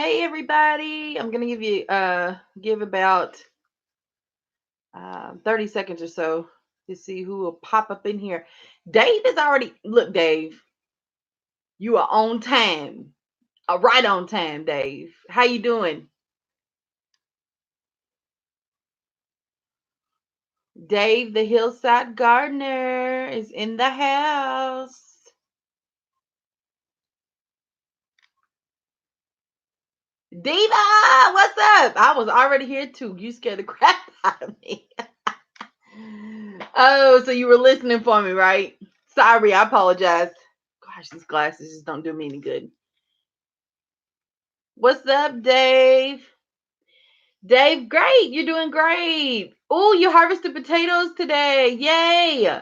Hey everybody, I'm gonna give about 30 seconds or so to see who will pop up in here. Dave is already look, Dave, you are on time. Right on time, Dave. How you doing? Dave the Hillside Gardener is in the house. Diva, what's up? I was already here too. You scared the crap out of me. Oh, so you were listening for me, right? Sorry, I apologize. Gosh, these glasses just don't do me any good. What's up, Dave? Dave, great. You're doing great. Oh, you harvested potatoes today. Yay.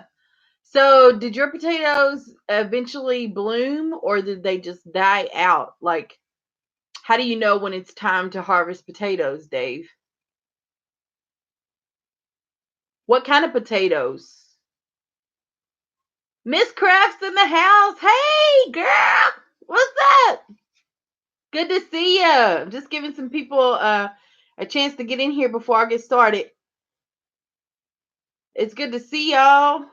So, did your potatoes eventually bloom or did they just die out? Like, how do you know when it's time to harvest potatoes, Dave? What kind of potatoes? Miss Crafts in the house. Hey, girl. What's up? Good to see you. I'm just giving some people a chance to get in here before I get started. It's good to see y'all.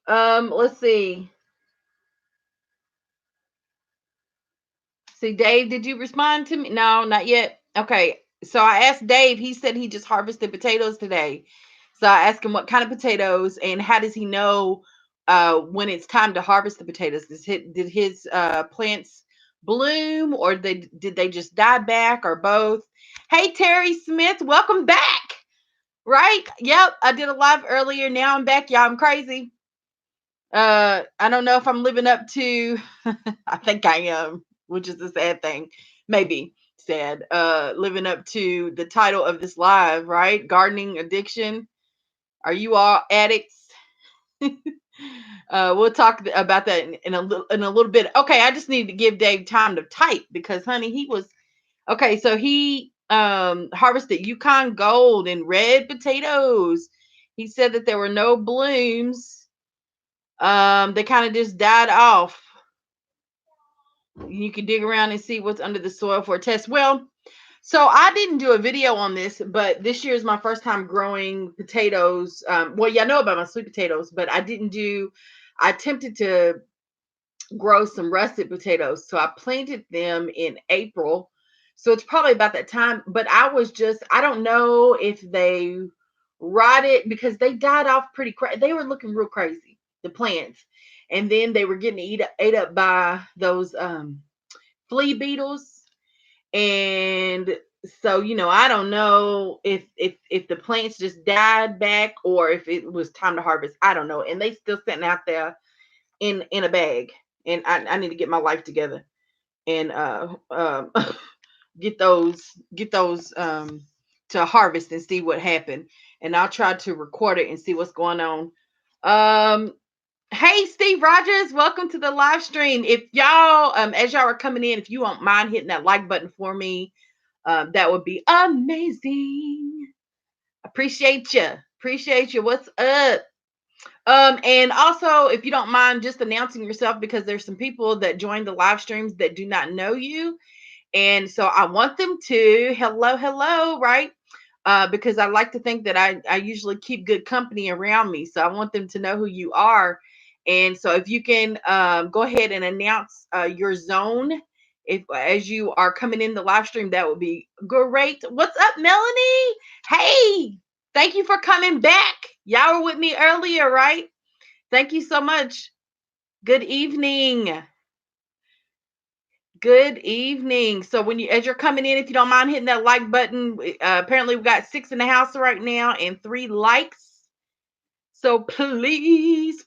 Let's see. See, Dave, did you respond to me? No, not yet. Okay. So I asked Dave, he said he just harvested potatoes today. So I asked him what kind of potatoes and how does he know when it's time to harvest the potatoes? Did his plants bloom or did they just die back or both? Hey, Terry Smith, welcome back. Right? Yep, I did a live earlier. Now I'm back, y'all. I'm crazy. I don't know if I'm living up to I think I am, which is a sad thing. Maybe sad. Living up to the title of this live, right? Gardening addiction. Are you all addicts? We'll talk about that in a little bit. Okay, I just need to give Dave time to type because honey, he was okay, so he harvested Yukon Gold and red potatoes. He said that there were no blooms. They kind of just died off. You can dig around and see what's under the soil for a test. Well, so I didn't do a video on this, but this year is my first time growing potatoes. Well, y'all know about my sweet potatoes, but I attempted to grow some russet potatoes. So I planted them in April. So it's probably about that time. But I don't know if they rotted because they died off pretty crazy. They were looking real crazy, the plants. And then they were getting ate up by those flea beetles. And so, I don't know if the plants just died back or if it was time to harvest. I don't know. And they still sitting out there in a bag, and I need to get my life together and get those to harvest and see what happened, and I'll try to record it and see what's going on. um hey, Steve Rogers, welcome to the live stream. If y'all as y'all are coming in, if you don't mind hitting that like button for me, that would be amazing. Appreciate you. What's up? And also, if you don't mind just announcing yourself, because there's some people that join the live streams that do not know you. And so I want them to hello, right? Because I like to think that I usually keep good company around me. So I want them to know who you are. And so if you can go ahead and announce your zone if as you are coming in the live stream, that would be great. What's up, Melanie? Hey, thank you for coming back. Y'all were with me earlier, right? Thank you so much. Good evening. Good evening. So as you're coming in, if you don't mind hitting that like button, apparently we got 6 in the house right now and 3 likes. So please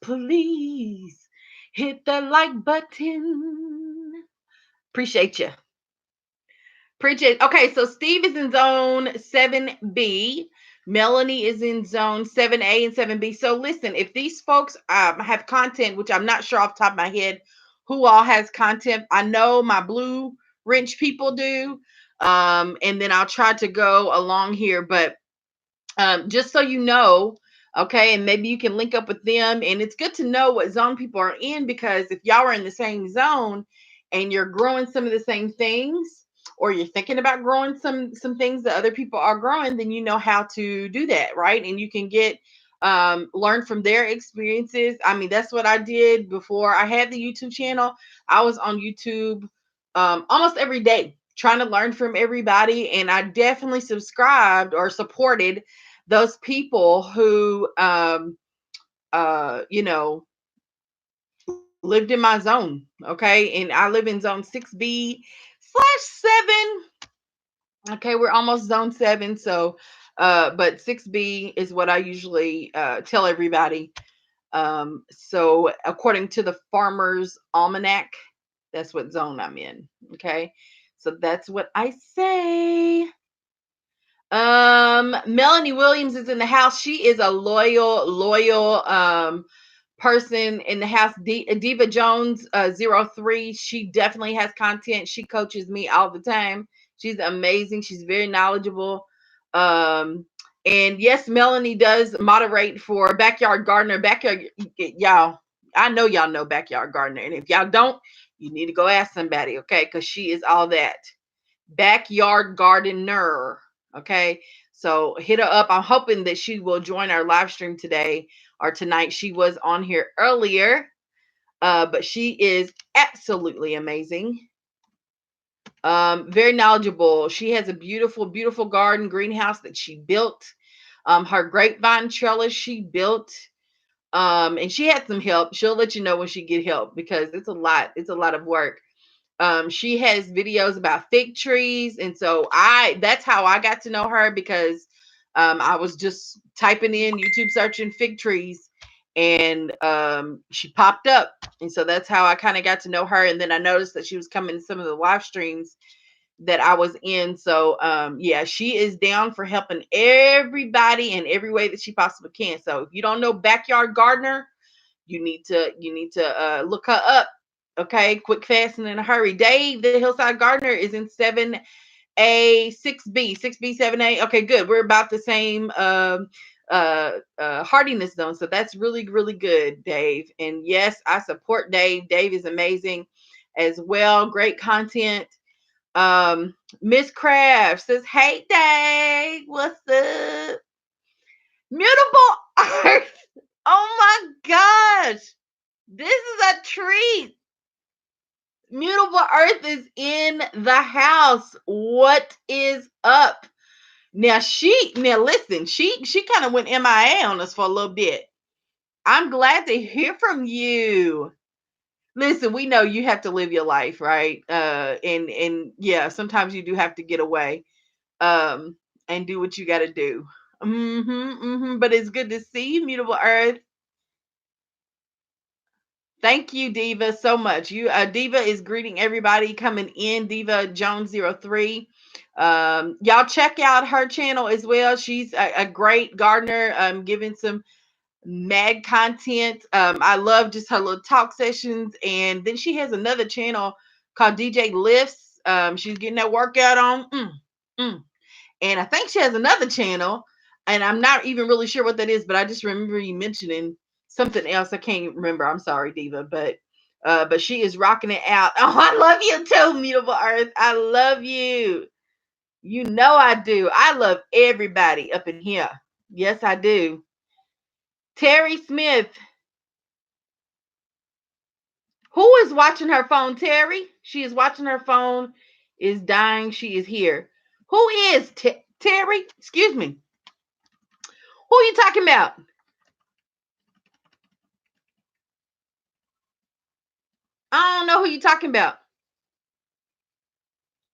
hit the like button. Appreciate you. Okay, so Steve is in zone 7B. Melanie is in zone 7A and 7B. So listen, if these folks have content, which I'm not sure off the top of my head who all has content. I know my Blue Wrench people do. And then I'll try to go along here, but just so you know, okay, and maybe you can link up with them. And it's good to know what zone people are in, because if y'all are in the same zone and you're growing some of the same things, or you're thinking about growing some things that other people are growing, then you know how to do that, right? And you can get learn from their experiences. I mean, that's what I did before I had the YouTube channel. I was on YouTube almost every day trying to learn from everybody, and I definitely subscribed or supported those people who you know, lived in my zone. Okay, and I live in zone 6B/7. Okay, we're almost zone 7. So but 6B is what I usually tell everybody. So according to the Farmer's Almanac, that's what zone I'm in. Okay, so that's what I say. Melanie Williams is in the house. She is a loyal person in the house. Diva Jones 03. She definitely has content. She coaches me all the time. She's amazing. She's very knowledgeable. Um, and yes, Melanie does moderate for Backyard Gardener. Backyard, y'all. I know y'all know Backyard Gardener, and if y'all don't, you need to go ask somebody, okay? Because she is all that. Backyard Gardener. Okay. So hit her up. I'm hoping that she will join our live stream today or tonight. She was on here earlier, but she is absolutely amazing. Very knowledgeable. She has a beautiful garden greenhouse that she built. Her grapevine trellis she built. And she had some help. She'll let you know when she get help, because it's a lot. It's a lot of work. She has videos about fig trees, and so that's how I got to know her, because I was just typing in YouTube searching fig trees, and she popped up, and so that's how I kind of got to know her. And then I noticed that she was coming to some of the live streams that I was in. So yeah, she is down for helping everybody in every way that she possibly can. So if you don't know Backyard Gardener, you need to look her up. Okay, quick, fast, and in a hurry. Dave, the Hillside Gardener, is in 7A, 6B, 6B, 7A. Okay, good. We're about the same hardiness zone. So that's really good, Dave. And yes, I support Dave. Dave is amazing as well. Great content. Miss Craft says, "Hey Dave, what's up? Mutable Earth. Oh my gosh. This is a treat. Mutable Earth is in the house. What is up?" Now listen, she kind of went MIA on us for a little bit. I'm glad to hear from you. Listen, we know you have to live your life, right? And yeah, sometimes you do have to get away and do what you got to do. But it's good to see you, Mutable Earth. Thank you, Diva, so much. You Diva is greeting everybody coming in. Diva Jones 03. Y'all check out her channel as well. She's a great gardener, giving some mad content. I love just her little talk sessions. And then she has another channel called DJ Lifts. She's getting that workout on. And I think she has another channel, and I'm not even really sure what that is, but I just remember you mentioning something else. I can't remember. I'm sorry, Diva, but she is rocking it out. Oh, I love you too, Mutable Earth. I love you. You know I do. I love everybody up in here. Yes, I do. Terry Smith. Who is watching her phone? Terry? She is watching her phone, is dying. She is here. Who is Terry? Excuse me. Who are you talking about? I don't know who you're talking about.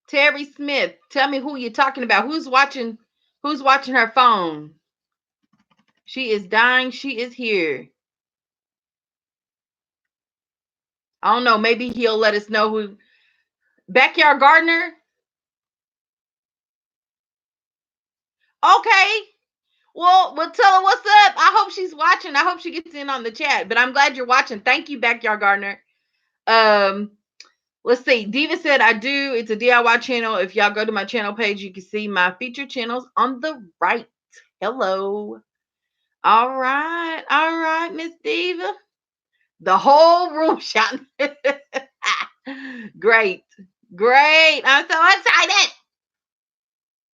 Terry Smith. Tell me who you're talking about. Who's watching her phone? She is dying. She is here. I don't know. Maybe he'll let us know who. Backyard Gardener? Okay. Well, tell her what's up. I hope she's watching. I hope she gets in on the chat. But I'm glad you're watching. Thank you, Backyard Gardener. Um, Let's see. Diva said, I do. It's a DIY channel. If y'all go to my channel page, you can see my featured channels on the right. Hello. All right. All right, Miss Diva. The whole room shouting. Great. Great. I'm so excited.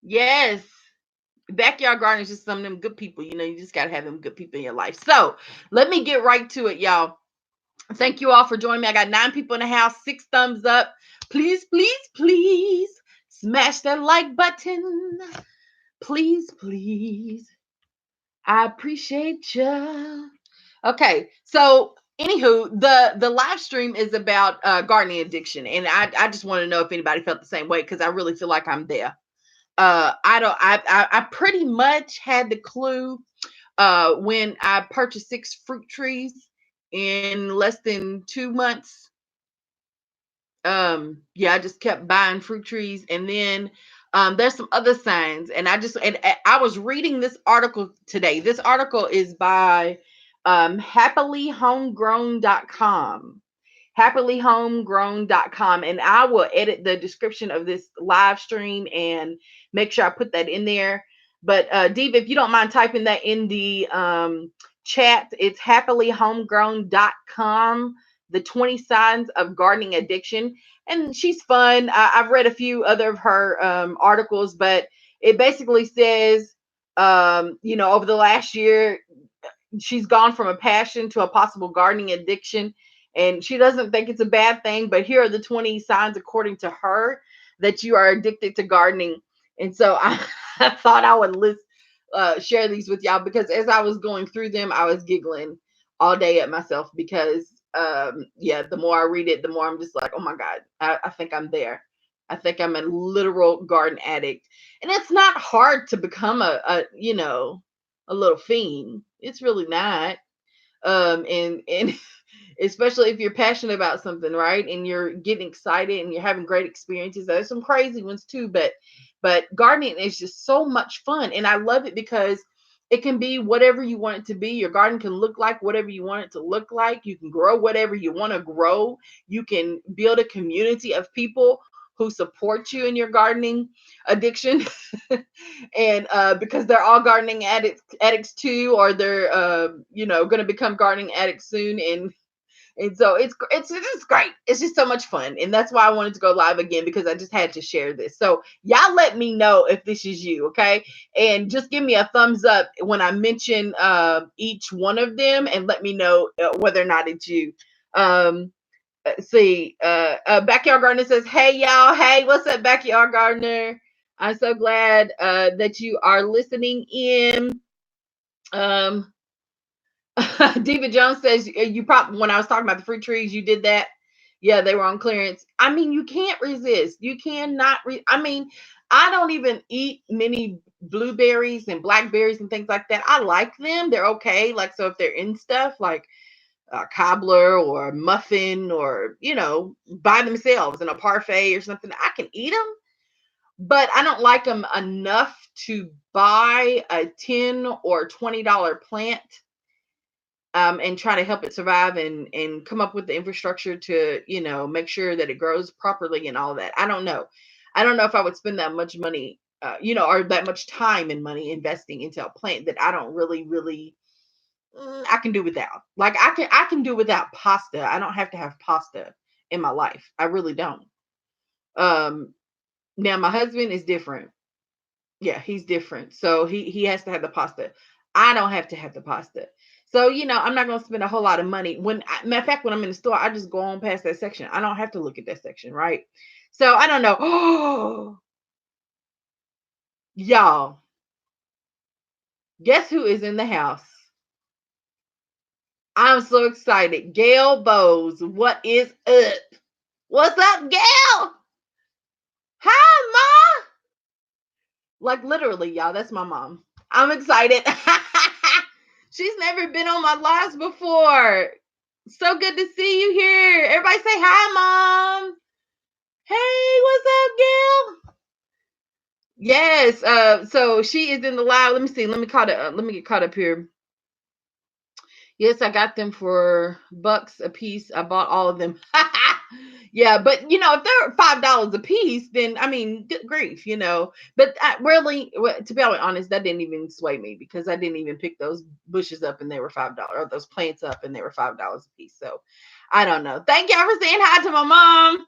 Yes. Backyard gardening is just some of them good people. You know, you just got to have them good people in your life. So let me get right to it, y'all. Thank you all for joining me. I got 9 people in the house, 6 thumbs up. Please, please, please smash that like button. Please, please. I appreciate you. Okay, so anywho, the live stream is about gardening addiction, and I just want to know if anybody felt the same way because I really feel like I'm there. I pretty much had the clue when I purchased 6 fruit trees in less than 2 months. Yeah, I just kept buying fruit trees, and then there's some other signs, and I was reading this article today. This article is by happyhomegrown.com, happyhomegrown.com, and I will edit the description of this live stream and make sure I put that in there. But Diva, if you don't mind typing that in the chat, it's happyhomegrown.com, the 20 signs of gardening addiction. And she's fun. I've read a few other of her articles, but it basically says, over the last year, she's gone from a passion to a possible gardening addiction, and she doesn't think it's a bad thing, but here are the 20 signs according to her that you are addicted to gardening. And so I thought I would share these with y'all, because as I was going through them, I was giggling all day at myself, because the more I read it, the more I'm just like, oh my God, I think I'm there. I think I'm a literal garden addict. And it's not hard to become a little fiend. It's really not. And especially if you're passionate about something, right? And you're getting excited and you're having great experiences. There's some crazy ones too, but gardening is just so much fun. And I love it because it can be whatever you want it to be. Your garden can look like whatever you want it to look like. You can grow whatever you want to grow. You can build a community of people who support you in your gardening addiction. And because they're all gardening addicts too, or they're going to become gardening addicts soon. And so it's just great. It's just so much fun. And that's why I wanted to go live again, because I just had to share this. So y'all let me know if this is you, okay? And just give me a thumbs up when I mention each one of them, and let me know whether or not it's you. See, Backyard Gardener says, hey y'all, hey, what's up, Backyard Gardener? I'm so glad that you are listening in. Diva Jones says, you probably, when I was talking about the fruit trees, you did that. Yeah, they were on clearance. I mean, you can't resist. You cannot. I mean, I don't even eat many blueberries and blackberries and things like that. I like them. They're okay. Like, so if they're in stuff like a cobbler or a muffin, or, by themselves in a parfait or something, I can eat them. But I don't like them enough to buy a $10 or $20 plant and try to help it survive, and come up with the infrastructure to, make sure that it grows properly and all that. I don't know. I don't know if I would spend that much money, or that much time and money investing into a plant that I don't really, I can do without. Like, I can do without pasta. I don't have to have pasta in my life. I really don't. Um, Now my husband is different. Yeah, he's different. So he has to have the pasta. I don't have to have the pasta. So, I'm not going to spend a whole lot of money. Matter of fact, when I'm in the store, I just go on past that section. I don't have to look at that section, right? So I don't know. Oh, y'all, guess who is in the house? I'm so excited. Gail Bowes, what is up? What's up, Gail? Hi, Ma. Like, literally, y'all, that's my mom. I'm excited. She's never been on my lives before. So good to see you here. Everybody say hi, Mom. Hey, what's up, Gail? Yes. So she is in the live. Let me see. Let me get caught up here. Yes, I got them for bucks a piece. I bought all of them. Yeah, but if they're $5 a piece, then I mean, good grief, But I really, to be honest, that didn't even sway me because I didn't even pick those bushes up and they were $5, or those plants up and they were $5 a piece. So I don't know. Thank y'all for saying hi to my mom.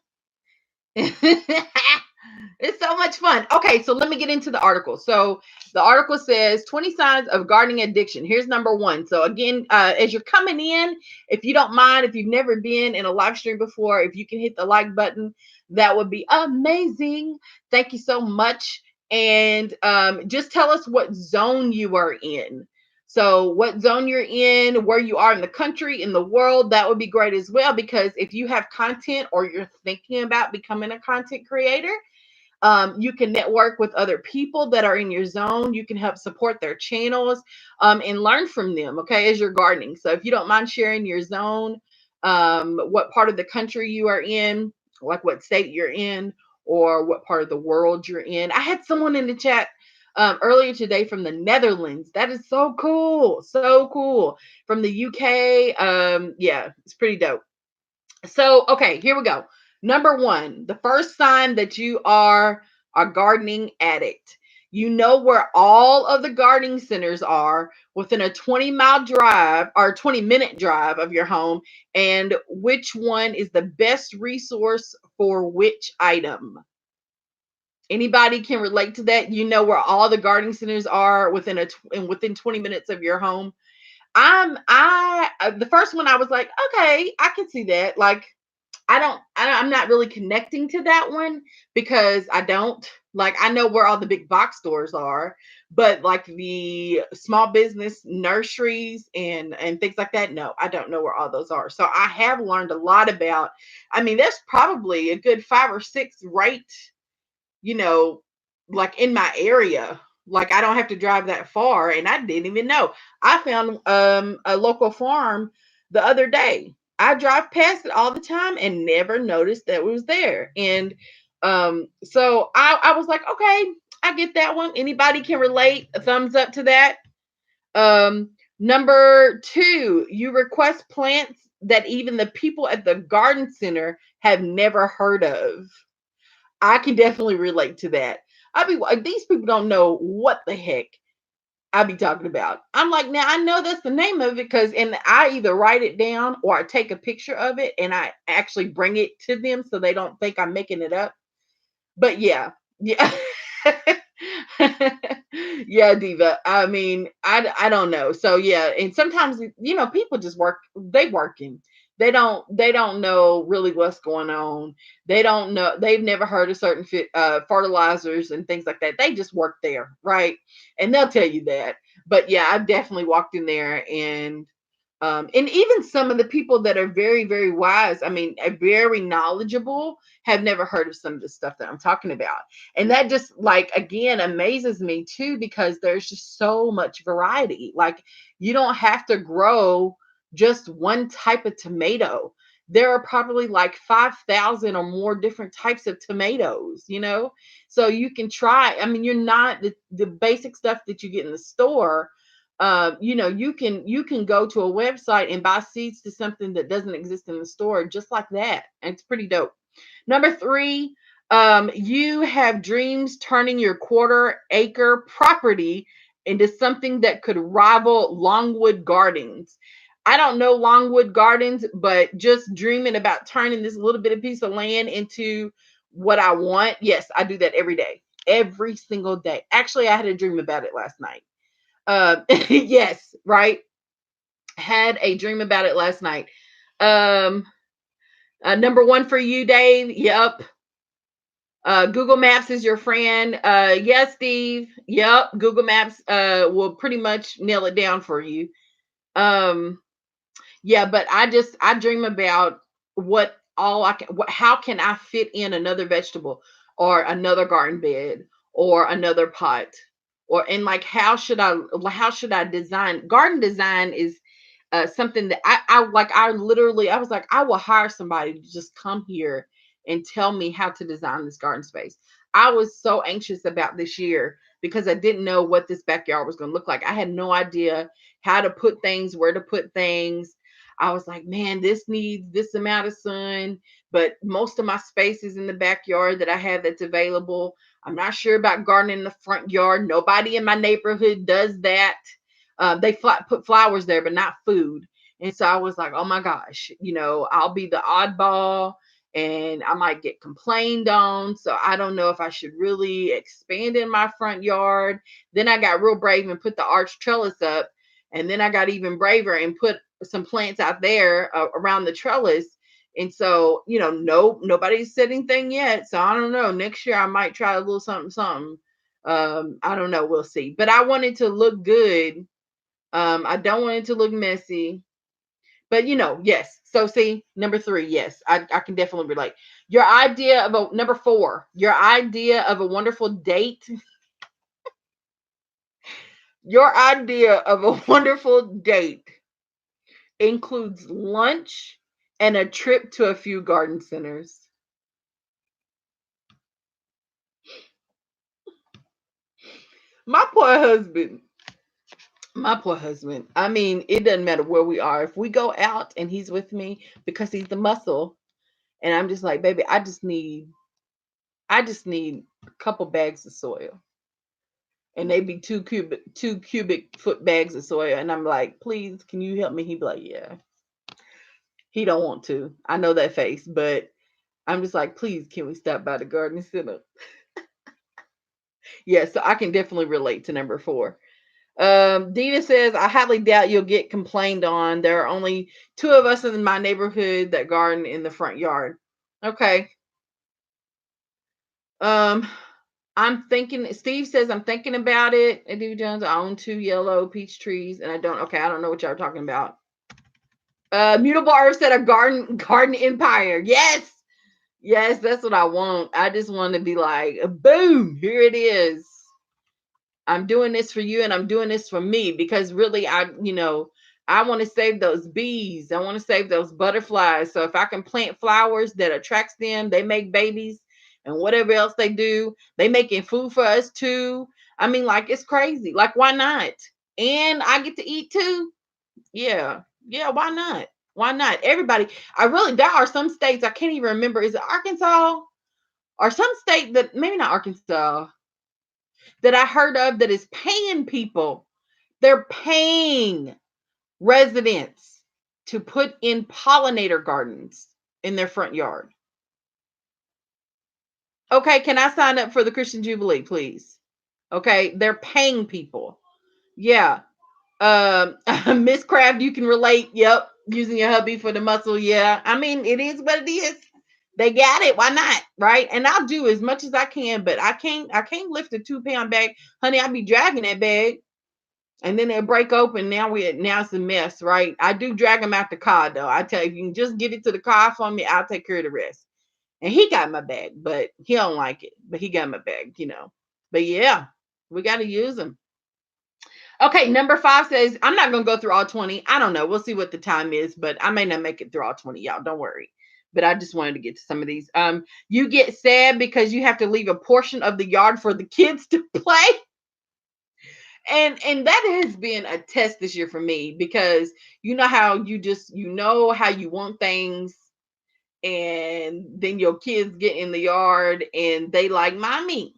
It's so much fun. Okay, so let me get into the article. So the article says 20 signs of gardening addiction. Here's number one. So again, as you're coming in, if you don't mind, if you've never been in a live stream before, if you can hit the like button, that would be amazing. Thank you so much. And just tell us what zone you are in. So, what zone you're in, where you are in the country, in the world, that would be great as well. Because if you have content or you're thinking about becoming a content creator, you can network with other people that are in your zone. You can help support their channels and learn from them, okay, as you're gardening. So, if you don't mind sharing your zone, what part of the country you are in, like what state you're in, or what part of the world you're in. I had someone in the chat earlier today from the Netherlands. That is so cool. So cool. From the UK. Yeah, it's pretty dope. So, okay, here we go. Number one, the first sign that you are a gardening addict. You know where all of the gardening centers are within a 20-mile drive or 20-minute drive of your home, and which one is the best resource for which item. Anybody can relate to that? You know where all the gardening centers are within 20 minutes of your home. The first one I was like, okay, I can see that. Like, I'm not really connecting to that one because I don't like, I know where all the big box stores are, but like the small business nurseries and things like that, no, I don't know where all those are. So I have learned a lot about, I mean, there's probably a good 5 or 6 right, you know, like in my area. Like, I don't have to drive that far, and I didn't even know. I found a local farm the other day. I drive past it all the time and never noticed that it was there. And so I was like, okay, I get that one. Anybody can relate? A thumbs up to that. Number two, you request plants that even the people at the garden center have never heard of. I can definitely relate to that. These people don't know what the heck I be talking about. I'm like, now I know that's the name of it because, and I either write it down or I take a picture of it and I actually bring it to them so they don't think I'm making it up. But yeah. Yeah, Diva. I mean, I don't know. So yeah, and sometimes people just working. They don't know really what's going on. They don't know. They've never heard of certain fertilizers and things like that. They just work there, right? And they'll tell you that. But yeah, I've definitely walked in there and even some of the people that are very, very wise, I mean, are very knowledgeable, have never heard of some of the stuff that I'm talking about. And that just, like, again, amazes me too, because there's just so much variety. Like, you don't have to grow just one type of tomato. There are probably like 5,000 or more different types of tomatoes. So you can try. I mean, you're not the basic stuff that you get in the store. You can go to a website and buy seeds to something that doesn't exist in the store just like that. And it's pretty dope. Number three, you have dreams turning your quarter-acre property into something that could rival Longwood Gardens. I don't know Longwood Gardens, but just dreaming about turning this little bit of piece of land into what I want. Yes, I do that every day, every single day. Actually, I had a dream about it last night. Yes, right. Had a dream about it last night. Um, Number one for you, Dave. Yep. Google Maps is your friend. Yes, Steve. Yep. Google Maps will pretty much nail it down for you. Um, yeah, but I dream about how can I fit in another vegetable or another garden bed or another pot and like how should I design. Garden design is something that I was like, I will hire somebody to just come here and tell me how to design this garden space. I was so anxious about this year because I didn't know what this backyard was going to look like. I had no idea how to put things, where to put things. I was like, man, this needs this amount of sun, but most of my space is in the backyard that I have that's available. I'm not sure about gardening in the front yard. Nobody in my neighborhood does that. Put flowers there, but not food. And so I was like, oh my gosh, I'll be the oddball and I might get complained on. So I don't know if I should really expand in my front yard. Then I got real brave and put the arch trellis up. And then I got even braver and put some plants out there around the trellis. And so, nobody's said anything yet. So I don't know. Next year I might try a little something, something. I don't know. We'll see. But I want it to look good. I don't want it to look messy. But yes. So see, number 3, yes, I can definitely relate. Number 4, your idea of a wonderful date. Your idea of a wonderful date includes lunch and a trip to a few garden centers. My poor husband. My poor husband. I mean, it doesn't matter where we are. If we go out and he's with me because he's the muscle, and I'm just like, baby, I just need a couple bags of soil. And they be 2 cubic foot bags of soil. And I'm like, please, can you help me? He'd be like, yeah. He don't want to. I know that face, but I'm just like, please, can we stop by the garden center? Yeah, so I can definitely relate to number 4. Dina says, I highly doubt you'll get complained on. There are only 2 of us in my neighborhood that garden in the front yard. Okay. Um, Steve says, I'm thinking about it. Eddie Jones, I own 2 yellow peach trees and I don't know what y'all are talking about. Mutable Earth said a garden empire. Yes. Yes, that's what I want. I just want to be like, boom, here it is. I'm doing this for you and I'm doing this for me because really I want to save those bees. I want to save those butterflies. So if I can plant flowers that attracts them, they make babies and whatever else they do, they making food for us too. I mean, like it's crazy. Like why not? And I get to eat too. Yeah. Yeah, why not? Why not? Everybody, there are some states I can't even remember. Is it Arkansas or some state that maybe not Arkansas that I heard of that is paying people? They're paying residents to put in pollinator gardens in their front yard. Okay, can I sign up for the Christian Jubilee, please? Okay, they're paying people. Yeah. Miss Craft, you can relate. Yep. Using your hubby for the muscle. Yeah. I mean, it is what it is. They got it. Why not? Right. And I'll do as much as I can, but I can't lift a 2-pound bag. Honey, I'll be dragging that bag. And then they break open. Now it's a mess, right? I do drag them out the car though. I tell you, if you can just get it to the car for me, I'll take care of the rest. And he got my bag, but he don't like it. But he got my bag. But yeah, we got to use them. Okay, number 5 says, I'm not going to go through all 20. I don't know. We'll see what the time is, but I may not make it through all 20, y'all. Don't worry. But I just wanted to get to some of these. You get sad because you have to leave a portion of the yard for the kids to play. And that has been a test this year for me because you know how how you want things, and then your kids get in the yard and they like, mommy,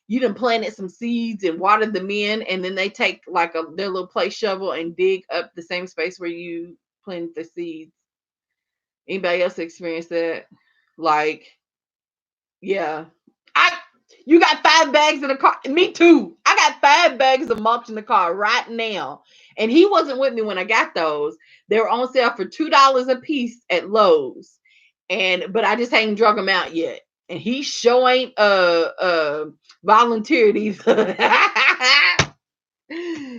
you done planted some seeds and watered them in, and then they take like their little play shovel and dig up the same space where you planted the seeds. Anybody else experience that? Like, yeah. You got 5 bags in the car. Me too. I got 5 bags of mulch in the car right now. And he wasn't with me when I got those. They were on sale for $2 a piece at Lowe's. But I just ain't drug them out yet. And he sure ain't volunteered either.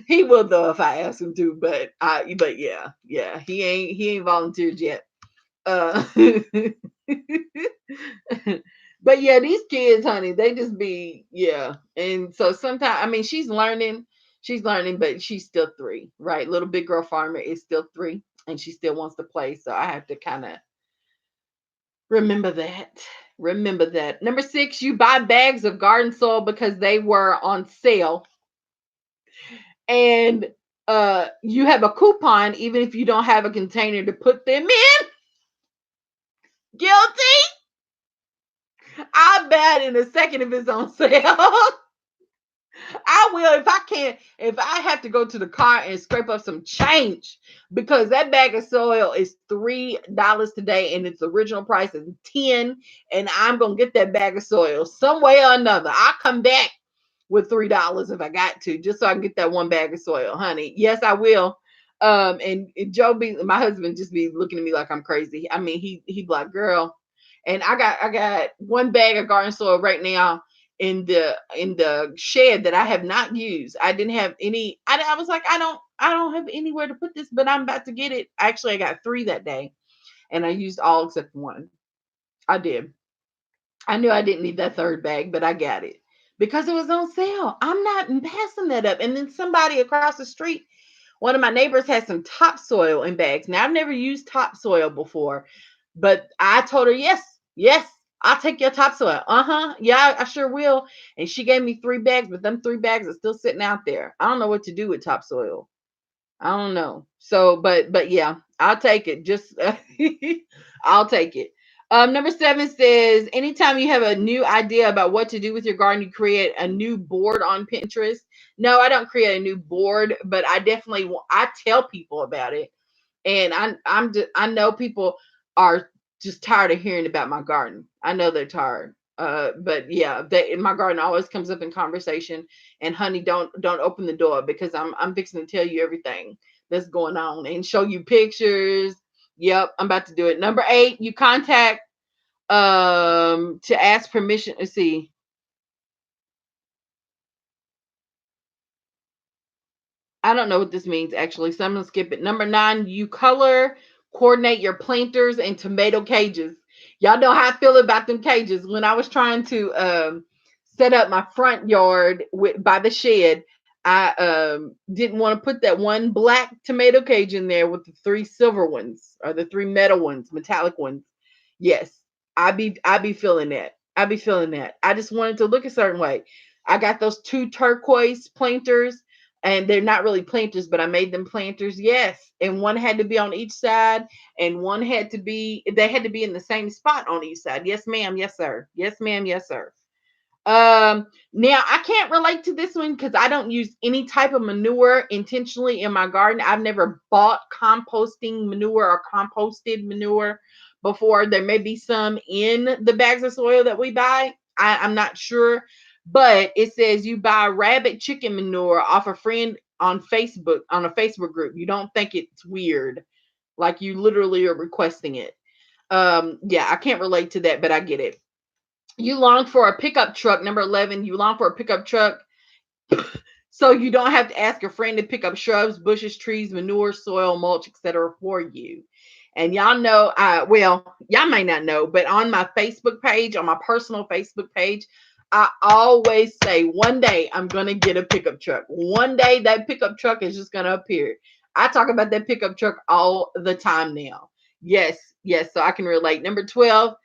He will though if I ask him to, but yeah, he ain't volunteered yet. Uh But yeah, these kids, honey, they just be, yeah. And so sometimes, I mean, she's learning, but she's still 3, right? Little big girl farmer is still 3, and she still wants to play. So I have to kind of remember that. Remember that. Number 6, you buy bags of garden soil because they were on sale. And you have a coupon even if you don't have a container to put them in. Guilty. I'll buy it in a second if it's on sale. I will if I can. If I have to go to the car and scrape up some change, because that bag of soil is $3 today, and its original price is 10. And I'm gonna get that bag of soil some way or another. I'll come back with $3 if I got to, just so I can get that one bag of soil, honey. Yes, I will. And Joe be my husband just be looking at me like I'm crazy. I mean, he like, girl, and I got one bag of garden soil right now in the shed that I have not used. I didn't have any. I was like, I don't have anywhere to put this, but I'm about to get it. Actually, I got three that day, and I used all except one. I did. I knew I didn't need that third bag, but I got it because it was on sale. I'm not passing that up. And then somebody across the street, one of my neighbors had some topsoil in bags. Now I've never used topsoil before, but I told her, yes, yes, I'll take your topsoil. Uh-huh. Yeah, I sure will. And she gave me 3 bags, but them 3 bags are still sitting out there. I don't know what to do with topsoil. I don't know. So, but yeah, I'll take it. Just I'll take it. Number 7 says, anytime you have a new idea about what to do with your garden, you create a new board on Pinterest. No, I don't create a new board, but I definitely I tell people about it, and I know people are just tired of hearing about my garden. I know they're tired. But yeah, my garden always comes up in conversation. And honey, don't open the door because I'm fixing to tell you everything that's going on and show you pictures. Yep, I'm about to do it. Number 8, you contact to ask permission. Let's see. I don't know what this means actually, so I'm gonna skip it. Number 9, you color coordinate your planters and tomato cages. Y'all know how I feel about them cages. When I was trying to set up my front yard by the shed, I didn't want to put that one black tomato cage in there with the 3 silver ones or the 3 metal ones, metallic ones. Yes, I be feeling that. I be feeling that. I just wanted to look a certain way. I got those 2 turquoise planters, and they're not really planters, but I made them planters. Yes, and one had to be on each side, and one had to be. They had to be in the same spot on each side. Yes, ma'am. Yes, sir. Yes, ma'am. Yes, sir. Now I can't relate to this one because I don't use any type of manure intentionally in my garden. I've never bought composting manure or composted manure before. There may be some in the bags of soil that we buy. I'm not sure, but it says you buy rabbit chicken manure off a friend on Facebook on a Facebook group. You don't think it's weird, like you literally are requesting it. Yeah, I can't relate to that, but I get it. You long for a pickup truck. Number 11, you long for a pickup truck so you don't have to ask your friend to pick up shrubs, bushes, trees, manure, soil, mulch, etc. for you. And y'all know, well, y'all may not know, but on my Facebook page, on my personal Facebook page, I always say one day I'm going to get a pickup truck. One day that pickup truck is just going to appear. I talk about that pickup truck all the time now. Yes, yes. So I can relate. Number 12,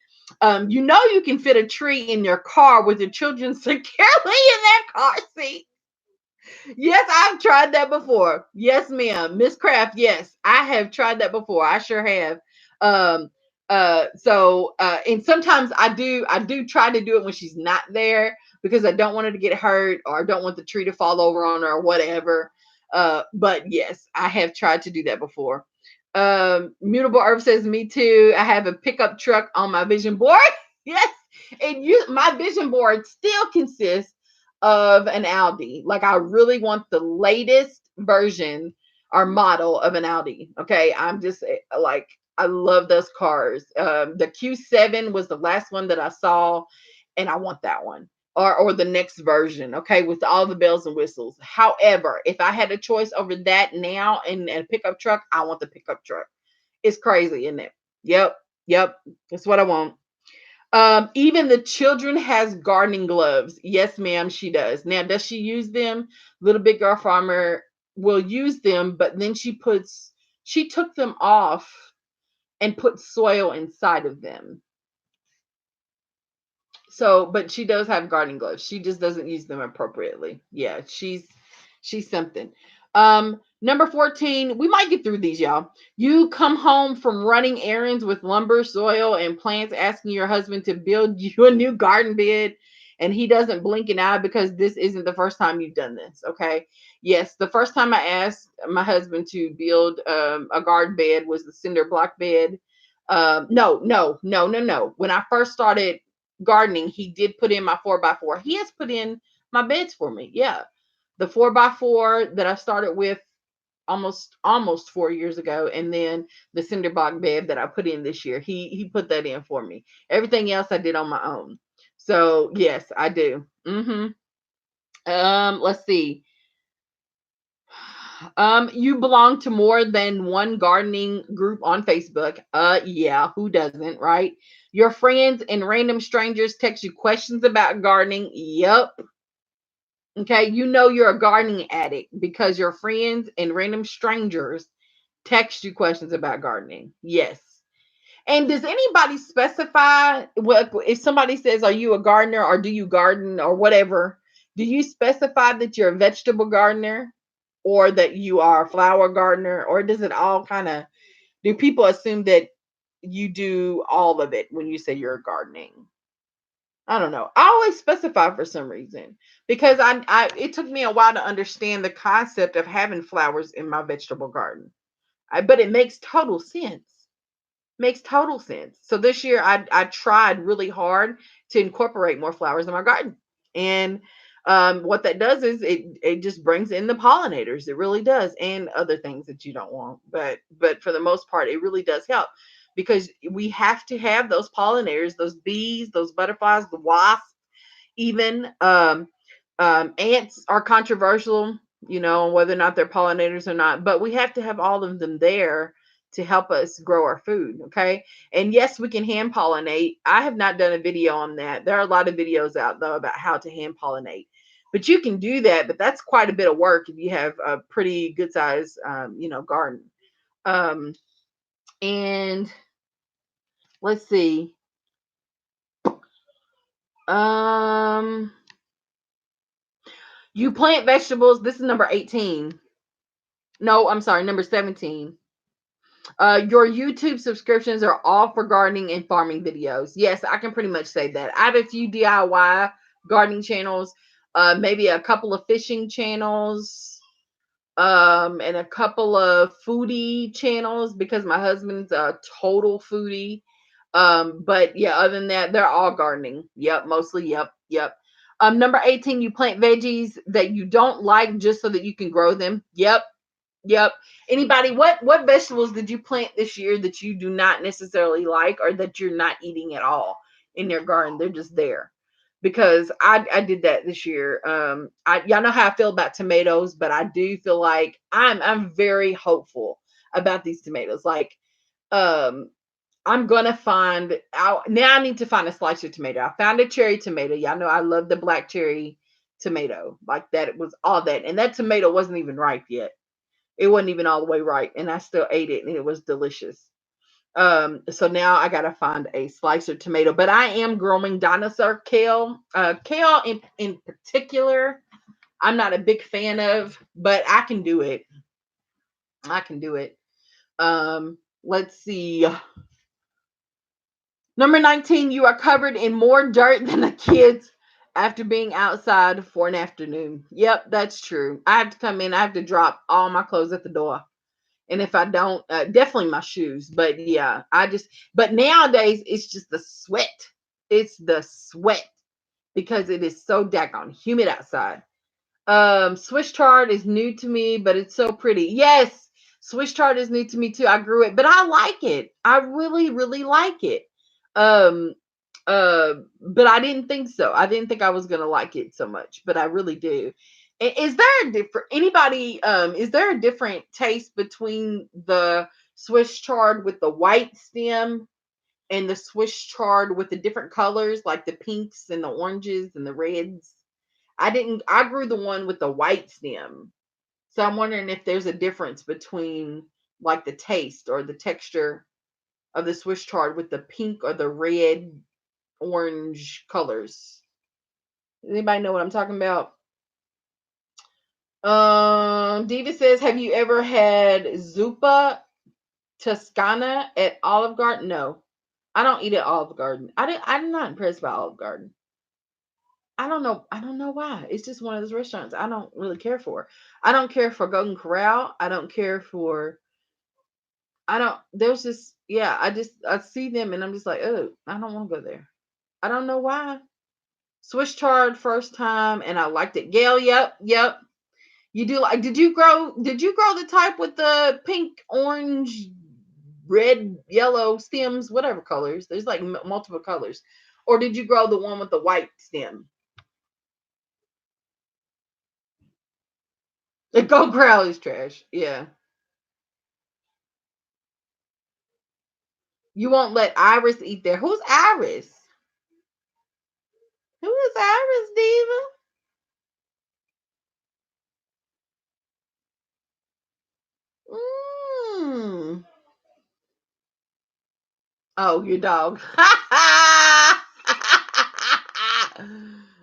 you know you can fit a tree in your car with your children securely in their car seat. Yes, I've tried that before. Yes, ma'am. Miss Craft, yes, I have tried that before. I sure have. Um and sometimes I do try to do it when she's not there because I don't want her to get hurt or I don't want the tree to fall over on her or whatever. But yes, I have tried to do that before. Mutable Earth says me too. I have a pickup truck on my vision board. Yes, and my vision board still consists of an Audi. Like I really want the latest version or model of an Audi. Okay, I'm just like I love those cars. The Q7 was the last one that I saw, and I want that one. Or the next version, okay, with all the bells and whistles. However, if I had a choice over that now and a pickup truck, I want the pickup truck. It's crazy, isn't it? Yep, yep. That's what I want. Even the children has gardening gloves. Yes, ma'am, she does. Now, does she use them? Little Big Girl Farmer will use them, but then she took them off and put soil inside of them. So, but she does have gardening gloves. She just doesn't use them appropriately. Yeah, she's something. Number 14, we might get through these, y'all. You come home from running errands with lumber, soil, and plants, asking your husband to build you a new garden bed, and he doesn't blink an eye because this isn't the first time you've done this. Okay. Yes, the first time I asked my husband to build a garden bed was the cinder block bed. No. When I first started gardening, he did put in my 4x4. He has put in my beds for me. Yeah. The 4x4 that I started with almost 4 years ago, and then the cinder block bed that I put in this year. He put that in for me. Everything else I did on my own. So yes, I do. Let's see. You belong to more than one gardening group on Facebook. Yeah, who doesn't, right? Your friends and random strangers text you questions about gardening. Yep. Okay, you know you're a gardening addict because your friends and random strangers text you questions about gardening. Yes. And does anybody specify what if somebody says, "Are you a gardener or do you garden or whatever?" Do you specify that you're a vegetable gardener or that you are a flower gardener, or does it all kind of do people assume that you do all of it when you say you're gardening? I don't know. I always specify for some reason because I it took me a while to understand the concept of having flowers in my vegetable garden. But it makes total sense. Makes total sense. So this year I tried really hard to incorporate more flowers in my garden. And what that does is it just brings in the pollinators. It really does, and other things that you don't want. But for the most part, it really does help because we have to have those pollinators, those bees, those butterflies, the wasps, even ants are controversial, on whether or not they're pollinators or not, but we have to have all of them there to help us grow our food. Okay. And yes, we can hand pollinate. I have not done a video on that. There are a lot of videos out though about how to hand pollinate, but you can do that. But that's quite a bit of work if you have a pretty good size, garden. Um, and let's see. Um, you plant vegetables. This is number 18. No, I'm sorry, number 17. Your YouTube subscriptions are all for gardening and farming videos. Yes, I can pretty much say that. I have a few DIY gardening channels, maybe a couple of fishing channels, and a couple of foodie channels because my husband's a total foodie. But yeah, other than that, they're all gardening. Yep, mostly. Yep. Number 18, you plant veggies that you don't like just so that you can grow them. Yep. Anybody, what vegetables did you plant this year that you do not necessarily like or that you're not eating at all in your garden? They're just there. Because I did that this year. Y'all know how I feel about tomatoes, but I do feel like I'm very hopeful about these tomatoes. Like um I'm gonna find out now. I need to find a slicer tomato. I found a cherry tomato. Y'all know I love the black cherry tomato. Like that, it was all that, and that tomato wasn't even ripe yet. It wasn't even all the way ripe, and I still ate it, and it was delicious. So now I gotta find a slicer tomato, but I am growing dinosaur kale. Kale in particular, I'm not a big fan of, but I can do it. I can do it. Let's see. Number 19, you are covered in more dirt than the kids after being outside for an afternoon. Yep, that's true. I have to come in, I have to drop all my clothes at the door. And if I don't, definitely my shoes. But yeah, but nowadays it's just the sweat. It's the sweat because it is so daggone humid outside. Swiss chard is new to me, but it's so pretty. Yes, Swiss chard is new to me too. I grew it, but I like it. I really, really like it. Um, but I didn't think so. I didn't think I was gonna like it so much, but I really do. Is there a different anybody? Is there a different taste between the Swiss chard with the white stem and the Swiss chard with the different colors, like the pinks and the oranges and the reds? I grew the one with the white stem. So I'm wondering if there's a difference between like the taste or the texture of the Swiss chard with the pink or the red, orange colors. Anybody know what I'm talking about? Diva says, have you ever had Zuppa Toscana at Olive Garden? No, I don't eat at Olive Garden. I'm not impressed by Olive Garden. I don't know. I don't know why. It's just one of those restaurants I don't really care for. I don't care for Golden Corral. I don't care for. I don't. There's just yeah. I see them and I'm just like, oh, I don't want to go there. I don't know why. Swiss chard first time and I liked it. Gail, yep, yep. You do like? Did you grow the type with the pink, orange, red, yellow stems, whatever colors? There's like multiple colors, or did you grow the one with the white stem? The Go Growl is trash. Yeah. You won't let Iris eat there. Who's Iris? Who is Iris, Diva? Mm. Oh, your dog.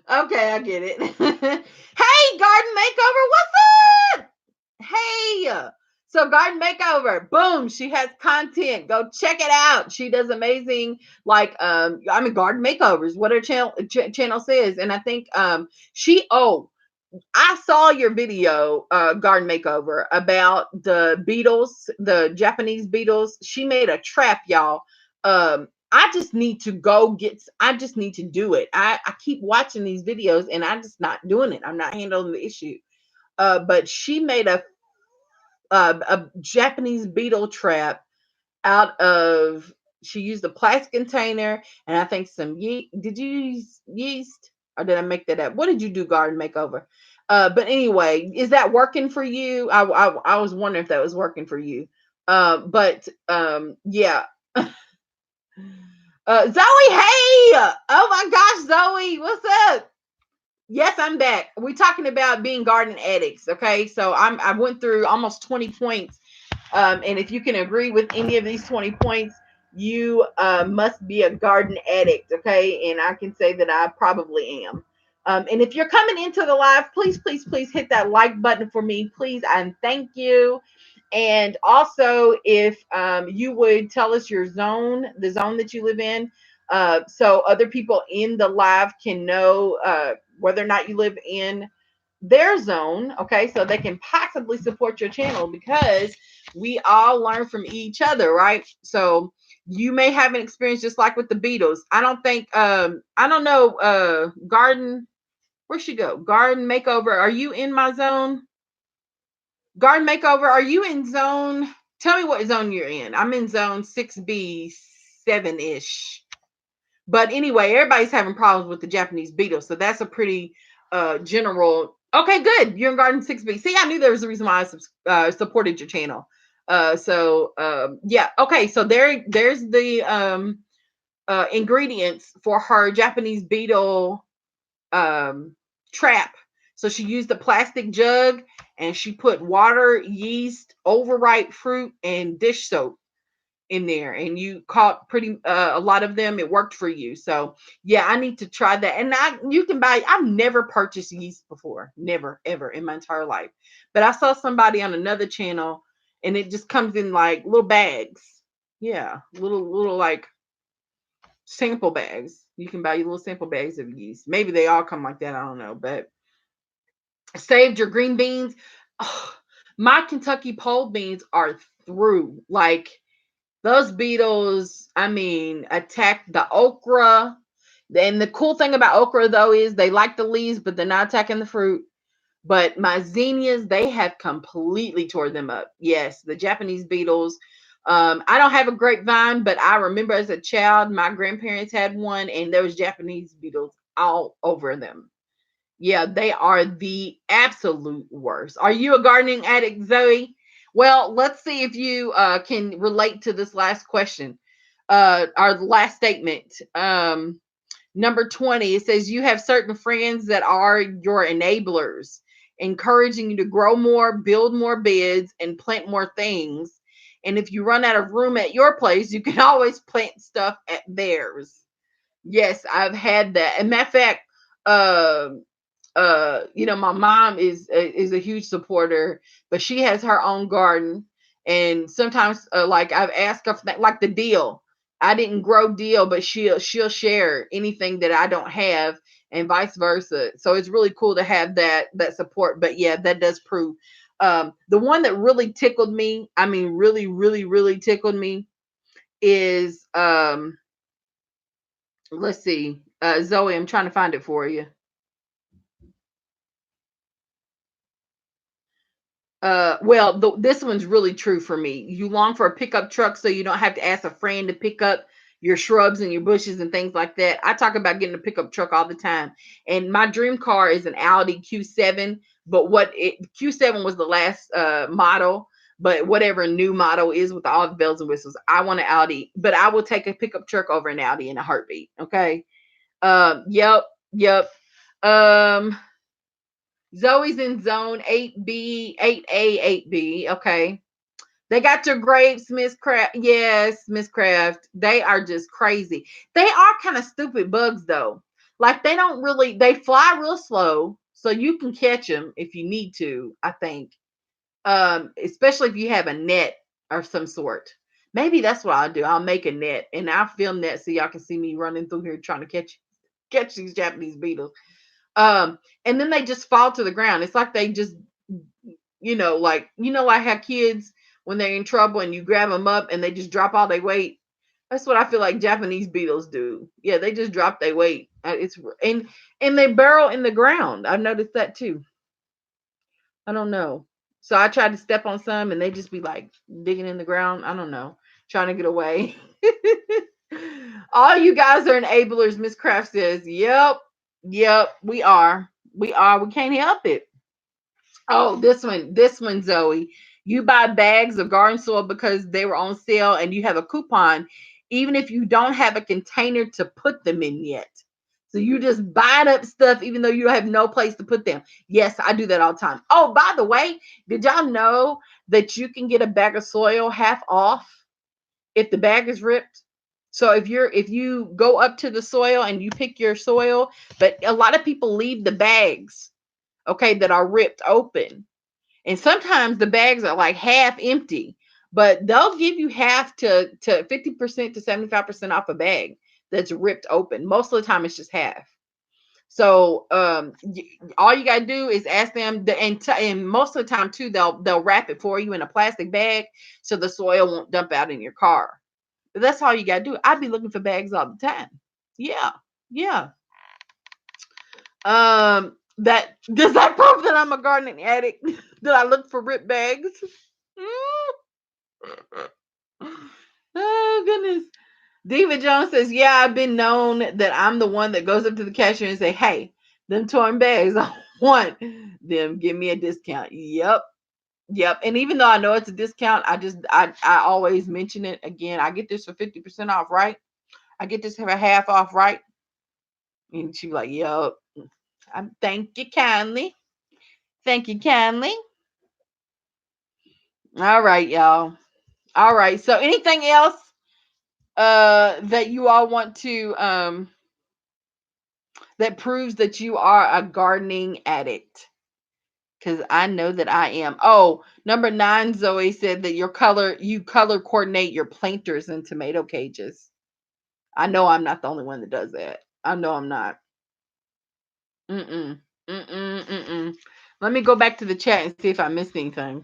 Okay, I get it. Hey, Garden Makeover, what's up? Hey. So Garden Makeover, boom, she has content. Go check it out. She does amazing, like I mean garden makeovers, what her channel says. And I think I saw your video, Garden Makeover, about the beetles, the Japanese beetles. She made a trap, y'all. I just need to I just need to do it. I keep watching these videos and I'm just not doing it. I'm not handling the issue. But she made a Japanese beetle trap out of, she used a plastic container and I think some yeast. Did you use yeast or did I make that up? What did you do, Garden Makeover? But anyway, is that working for you? I was wondering if that was working for you. But yeah. Zoe, hey! Oh my gosh, Zoe, what's up? Yes, I'm back. We're talking about being garden addicts. Okay, so I went through almost 20 points. And if you can agree with any of these 20 points, you must be a garden addict. Okay. And I can say that I probably am. And if you're coming into the live, please, please, please hit that like button for me, please. And thank you. And also, if you would tell us your zone, the zone that you live in, so other people in the live can know whether or not you live in their zone, okay, so they can possibly support your channel because we all learn from each other, right? So you may have an experience just like with the Beatles. I don't think I don't know Garden, where'd she go? Garden Makeover, are you in my zone? Garden Makeover, are you in zone? Tell me what zone you're in. I'm in zone 6B 7-ish. But anyway, everybody's having problems with the Japanese beetle, so that's a pretty general. Okay, good. You're in Garden 6B. See, I knew there was a reason why I supported your channel. Yeah. Okay, so there's the ingredients for her Japanese beetle trap. So she used a plastic jug and she put water, yeast, overripe fruit, and dish soap in there, and you caught pretty a lot of them. It worked for you. So yeah, I need to try that. And you can buy, I've never purchased yeast before, never ever in my entire life, but I saw somebody on another channel and it just comes in like little bags. Yeah, little like sample bags. You can buy your little sample bags of yeast. Maybe they all come like that, I don't know. But saved your green beans. Oh, my Kentucky pole beans are through. Like those beetles, I mean, attack the okra. And the cool thing about okra, though, is they like the leaves, but they're not attacking the fruit. But my zinnias, they have completely tore them up. Yes, the Japanese beetles. I don't have a grapevine, but I remember as a child, my grandparents had one, and there was Japanese beetles all over them. Yeah, they are the absolute worst. Are you a gardening addict, Zoe? Well, let's see if you can relate to this last question, our last statement. Number 20, it says you have certain friends that are your enablers, encouraging you to grow more, build more beds, and plant more things. And if you run out of room at your place, you can always plant stuff at theirs. Yes, I've had that. And matter of fact, my mom is a huge supporter, but she has her own garden, and sometimes like I've asked her for that, like the deal. I didn't grow deal, but she'll share anything that I don't have, and vice versa. So it's really cool to have that support. But yeah, that does prove. The one that really tickled me, I mean, really, really, really tickled me is let's see, Zoe. I'm trying to find it for you. Well, this one's really true for me. You long for a pickup truck so you don't have to ask a friend to pick up your shrubs and your bushes and things like that. I talk about getting a pickup truck all the time. And my dream car is an Audi Q7, but Q7 was the last model, but whatever new model is with all the bells and whistles, I want an Audi, but I will take a pickup truck over an Audi in a heartbeat. Okay. Yep, yep. Um Zoe's in zone 8B, 8A, 8B. Okay. They got your grapes, Miss Craft. Yes, Miss Craft. They are just crazy. They are kind of stupid bugs, though. Like, they fly real slow, so you can catch them if you need to, I think. Especially if you have a net or some sort. Maybe that's what I'll do. I'll make a net and I'll film that so y'all can see me running through here trying to catch these Japanese beetles. And then they just fall to the ground. It's like they just, like how kids when they're in trouble and you grab them up and they just drop all their weight. That's what I feel like Japanese beetles do. Yeah, they just drop their weight. It's and they burrow in the ground. I've noticed that too. I don't know. So I tried to step on some and they just be like digging in the ground. I don't know, trying to get away. All you guys are enablers, Miss Craft says. Yep. Yep, we are. We are. We can't help it. Oh, this one, Zoe. You buy bags of garden soil because they were on sale and you have a coupon, even if you don't have a container to put them in yet. So you just buying up stuff even though you have no place to put them. Yes, I do that all the time. Oh, by the way, did y'all know that you can get a bag of soil half off if the bag is ripped? So if you go up to the soil and you pick your soil, but a lot of people leave the bags, okay, that are ripped open. And sometimes the bags are like half empty, but they'll give you half to 50% to 75% off a bag that's ripped open. Most of the time it's just half. So all you gotta do is ask them, and most of the time too, they'll wrap it for you in a plastic bag so the soil won't dump out in your car. But that's all you gotta do. I'd be looking for bags all the time. Yeah, yeah. That does that prove that I'm a gardening addict? That I look for ripped bags? Oh goodness. Diva Jones says, "Yeah, I've been known that I'm the one that goes up to the cashier and say, 'Hey, them torn bags, I want them. Give me a discount.'" Yep, yep. And even though I know it's a discount, I always mention it again. I get this for 50% off, right? I get this for half off, right? And she like, "Yep." Thank you kindly. Thank you kindly. All right, y'all. All right. So anything else that you all want to that proves that you are a gardening addict? Because I know that I am. Oh, number 9, Zoe said that you color coordinate your planters in tomato cages. I know I'm not the only one that does that. I know I'm not. Mm-mm. Mm-mm. Mm-mm. Let me go back to the chat and see if I missed anything.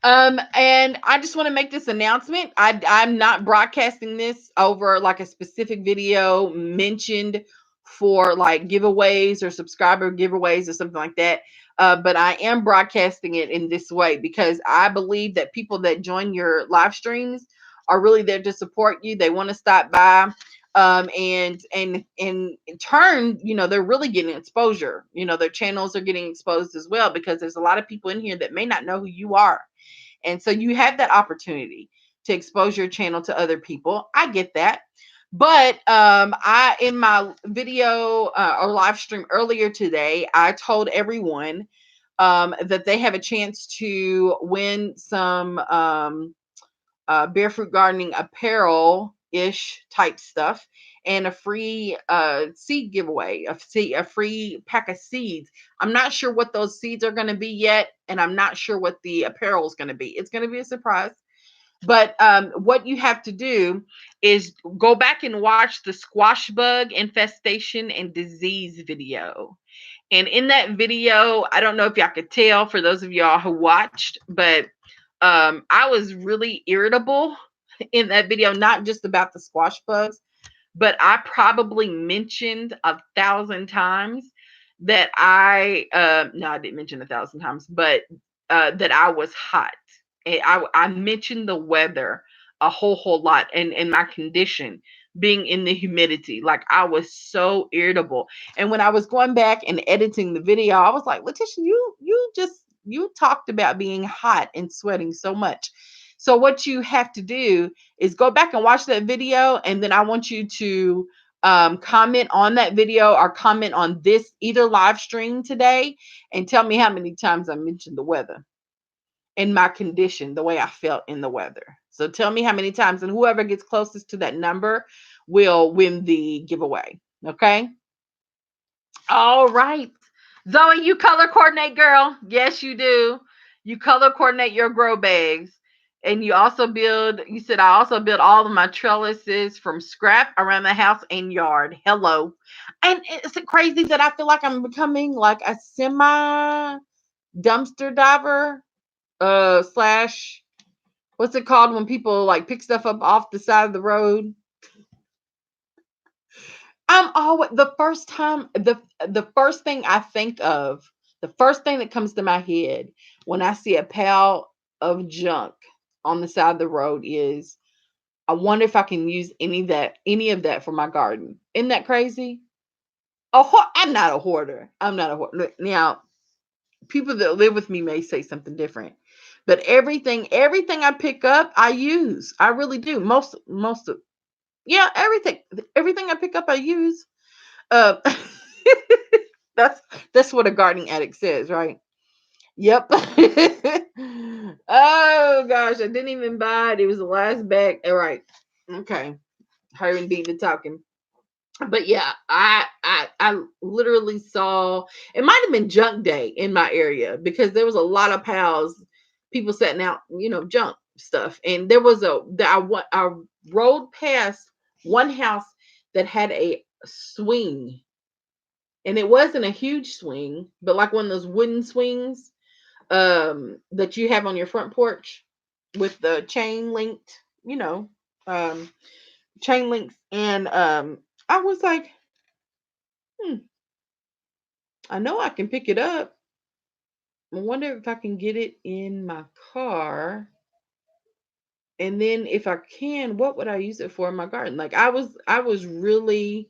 And I just want to make this announcement. I'm not broadcasting this over like a specific video mentioned for like giveaways or subscriber giveaways or something like that. But I am broadcasting it in this way because I believe that people that join your live streams are really there to support you. They want to stop by. And in turn, they're really getting exposure. Their channels are getting exposed as well because there's a lot of people in here that may not know who you are, and so you have that opportunity to expose your channel to other people. I get that. But I in my video or live stream earlier today, I told everyone that they have a chance to win some barefoot gardening apparel ish type stuff. and a free seed giveaway, a free pack of seeds. I'm not sure what those seeds are going to be yet, and I'm not sure what the apparel is going to be. It's going to be a surprise. But what you have to do is go back and watch the squash bug infestation and disease video. And in that video, I don't know if y'all could tell for those of y'all who watched, but I was really irritable in that video, not just about the squash bugs, but I probably mentioned 1,000 times that no, I didn't mention 1,000 times, but that I was hot. And I mentioned the weather a whole lot, and my condition being in the humidity. Like, I was so irritable. And when I was going back and editing the video, I was like, Letitia, you talked about being hot and sweating so much. So what you have to do is go back and watch that video, and then I want you to comment on that video or comment on this either live stream today and tell me how many times I mentioned the weather and my condition, the way I felt in the weather. So tell me how many times, and whoever gets closest to that number will win the giveaway. Okay. All right. Zoe, you color coordinate, girl. Yes, you do. You color coordinate your grow bags. And you also you said, I also build all of my trellises from scrap around the house and yard. Hello. And it's crazy that I feel like I'm becoming like a semi dumpster diver, slash, what's it called when people like pick stuff up off the side of the road? I'm always the first thing I think of, the first thing that comes to my head when I see a pile of junk on the side of the road is, I wonder if I can use any of that for my garden. Isn't that crazy? I'm not a hoarder. I'm not a hoarder. Now, people that live with me may say something different, but everything I pick up, I use. I really do. Most of Yeah, everything I pick up, I use. Uh, that's what a gardening addict says, right? Yep. Oh gosh, I didn't even buy it. It was the last bag. All right. Okay. Her and Beat the talking. But yeah, I literally saw, it might have been junk day in my area because there was a lot of piles, people setting out, junk stuff. And there was I rode past one house that had a swing, and it wasn't a huge swing, but like one of those wooden swings that you have on your front porch with the chain linked, um chain links. And I was like, hmm, I know I can pick it up. I wonder if I can get it in my car. And then if I can, what would I use it for in my garden? Like, I was really,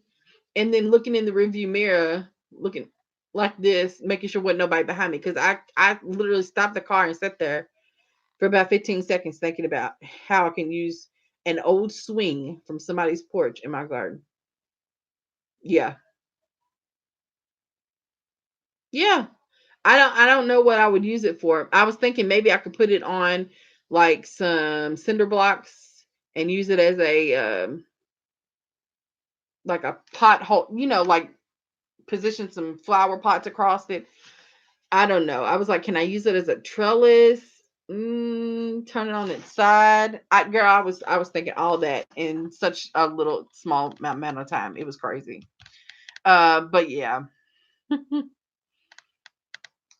and then looking in the rearview mirror, looking like this, making sure wasn't nobody behind me. Cause I literally stopped the car and sat there for about 15 seconds thinking about how I can use an old swing from somebody's porch in my garden. Yeah. Yeah. I don't know what I would use it for. I was thinking maybe I could put it on like some cinder blocks and use it as a like a pot hole, like position some flower pots across it. I don't know. I was like, can I use it as a trellis? Turn it on its side. Girl, I was thinking all that in such a little small amount of time. It was crazy. But yeah.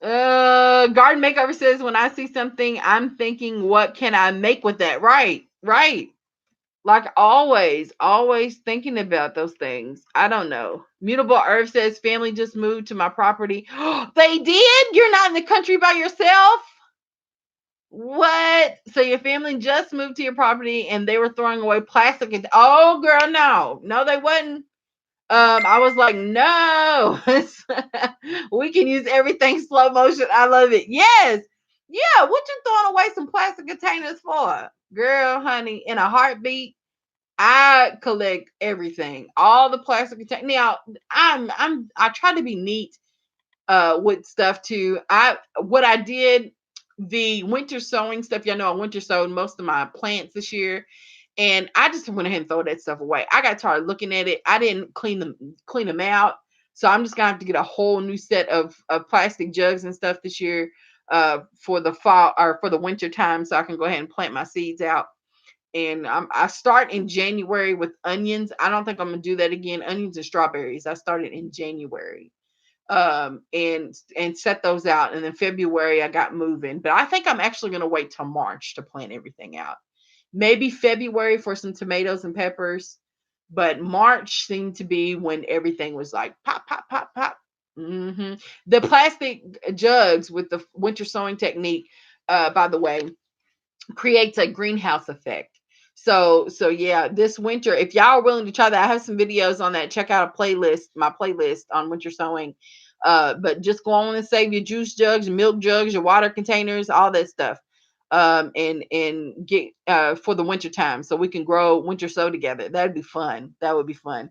Garden Makeover says, when I see something, I'm thinking, what can I make with that? Right, right. Like, always thinking about those things. I don't know. Mutable Earth says, family just moved to my property. They did? You're not in the country by yourself? What? So your family just moved to your property and they were throwing away plastic? Oh, girl, no, they wasn't. I was like, no, we can use everything slow motion. I love it. Yes. Yeah. What you throwing away some plastic containers for? Girl, honey, in a heartbeat, I collect everything, all the plastic containers. Now, I try to be neat with stuff too. What I did, the winter sowing stuff, I winter sowed most of my plants this year. And I just went ahead and throw that stuff away. I got tired of looking at it. I didn't clean them out. So I'm just gonna have to get a whole new set of plastic jugs and stuff this year for the fall or for the winter time, so I can go ahead and plant my seeds out. And I start in January with onions. I don't think I'm gonna do that again. Onions and strawberries. I started in January, and set those out, and then February I got moving. But I think I'm actually gonna wait till March to plant everything out. Maybe February for some tomatoes and peppers, but March seemed to be when everything was like pop, pop, pop, pop. The plastic jugs with the winter sowing technique, by the way, creates a greenhouse effect. So yeah, this winter, if y'all are willing to try that, I have some videos on that. Check out my playlist on winter sowing. But just go on and save your juice jugs, your milk jugs, your water containers, all that stuff. And get for the winter time so we can grow winter sow together. That'd be fun. That would be fun.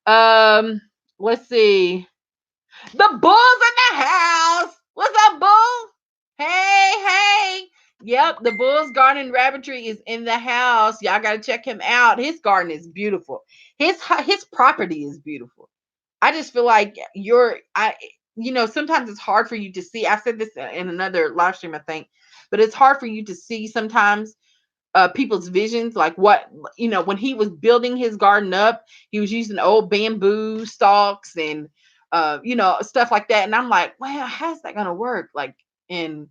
Um, let's see. The bull's in the house. What's up, bull? Hey, hey. Yep, the Bull's Garden Rabbitry is in the house. Y'all gotta check him out. His garden is beautiful. His property is beautiful. I just feel like sometimes it's hard for you to see. I said this in another live stream, I think, but it's hard for you to see sometimes people's visions, like what, when he was building his garden up, he was using old bamboo stalks and stuff like that, and I'm like, wow, how's that gonna work? Like, and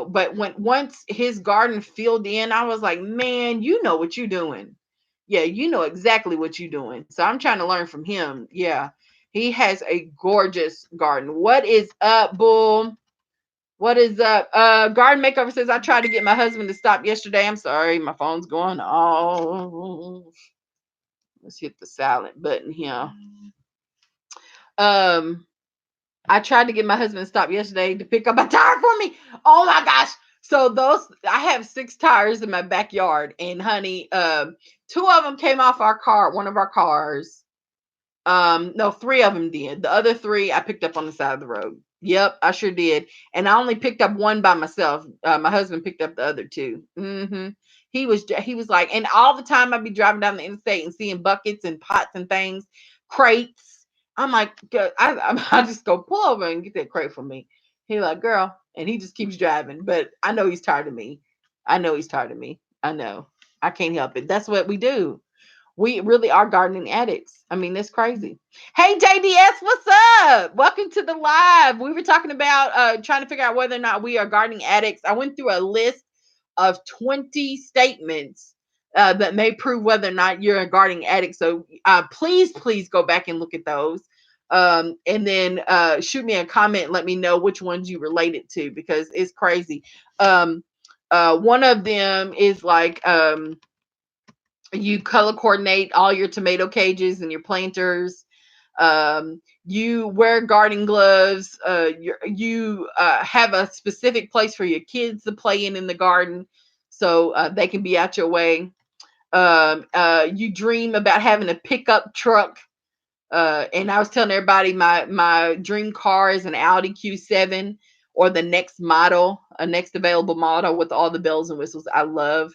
but once his garden filled in, I was like, man, you know what you're doing. Yeah, you know exactly what you're doing. So I'm trying to learn from him. Yeah, he has a gorgeous garden. What is up, bull? What is up? Garden Makeover says, I tried to get my husband to stop yesterday. I'm sorry, my phone's going off. Let's hit the silent button here. Um, I tried to get my husband to stop yesterday to pick up a tire for me. Oh my gosh. So I have 6 tires in my backyard, and honey, 2 of them came off one of our cars. No, 3 of them did. The other 3 I picked up on the side of the road. Yep, I sure did. And I only picked up one by myself. My husband picked up the other 2. He was like, and all the time I'd be driving down the interstate and seeing buckets and pots and things, crates. I'm like, I just go pull over and get that crate for me. He like, girl, and he just keeps driving. But I know he's tired of me. I know he's tired of me. I know. I can't help it. That's what we do. We really are gardening addicts. I mean, that's crazy. Hey, JDS, what's up? Welcome to the live. We were talking about trying to figure out whether or not we are gardening addicts. I went through a list of 20 statements that may prove whether or not you're a gardening addict. So please go back and look at those. And then shoot me a comment and let me know which ones you related to, because it's crazy. One of them is like, you color coordinate all your tomato cages and your planters. You wear garden gloves. You have a specific place for your kids to play in the garden, so they can be out your way. You dream about having a pickup truck. And I was telling everybody my dream car is an Audi Q7 or the next model, a next available model with all the bells and whistles. I love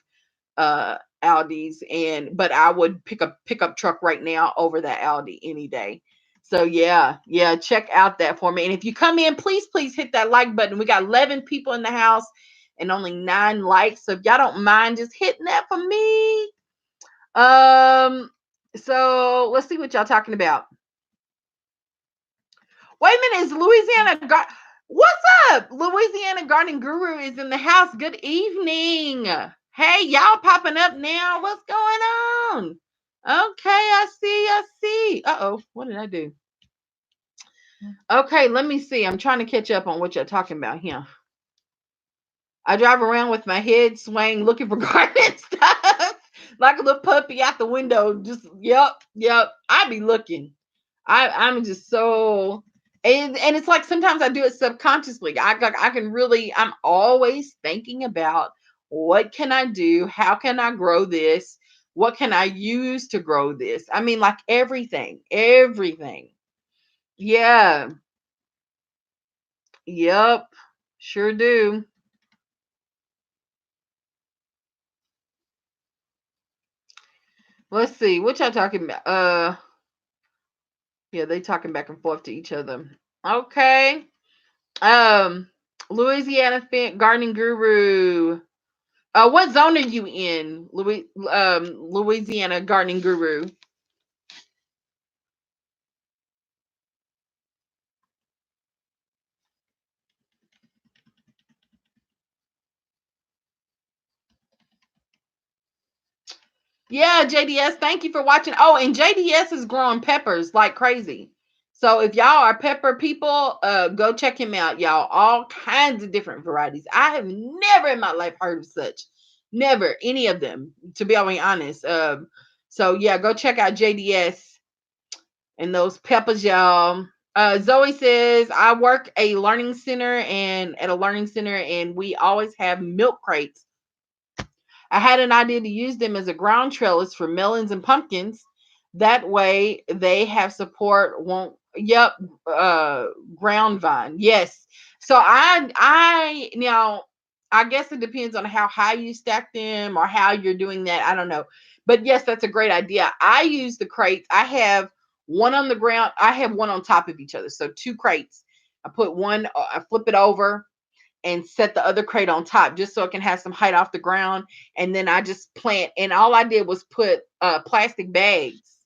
Audis, but I would pick a pickup truck right now over that Audi any day. So yeah, check out that for me. And if you come in, please hit that like button. We got 11 people in the house and only 9 likes. So if y'all don't mind just hitting that for me. So let's see what y'all talking about. Wait a minute, is Louisiana what's up? Louisiana Gardening Guru is in the house. Good evening. Hey, y'all popping up now. What's going on? Okay, I see. Uh-oh, what did I do? Okay, let me see. I'm trying to catch up on what you're talking about here. I drive around with my head swaying looking for gardening stuff. Like a little puppy out the window. Just yep. I be looking. I'm just so, and it's like sometimes I do it subconsciously. I'm always thinking about what can I do? How can I grow this? What can I use to grow this? I mean, like everything. Yeah. Yep. Sure do. Let's see. What y'all talking about? Yeah, they talking back and forth to each other. Okay. Um, Louisiana Gardening Guru. What zone are you in, Louisiana Gardening Guru? Yeah, JDS, thank you for watching. Oh, and JDS is growing peppers like crazy. So if y'all are pepper people, go check him out, y'all. All kinds of different varieties. I have never in my life heard of such. Never any of them, to be honest. So yeah, go check out JDS and those peppers, y'all. Zoe says I work a learning center and at a learning center, and we always have milk crates. I had an idea to use them as a ground trellis for melons and pumpkins. That way they have support. Won't yep, ground vine. Yes. So I now I guess it depends on how high you stack them or how you're doing that. I don't know. But yes, that's a great idea. I use the crates. I have one on the ground. I have one on top of each other. So two crates. I put one, I flip it over and set the other crate on top just so it can have some height off the ground. And then I just plant. And all I did was put plastic bags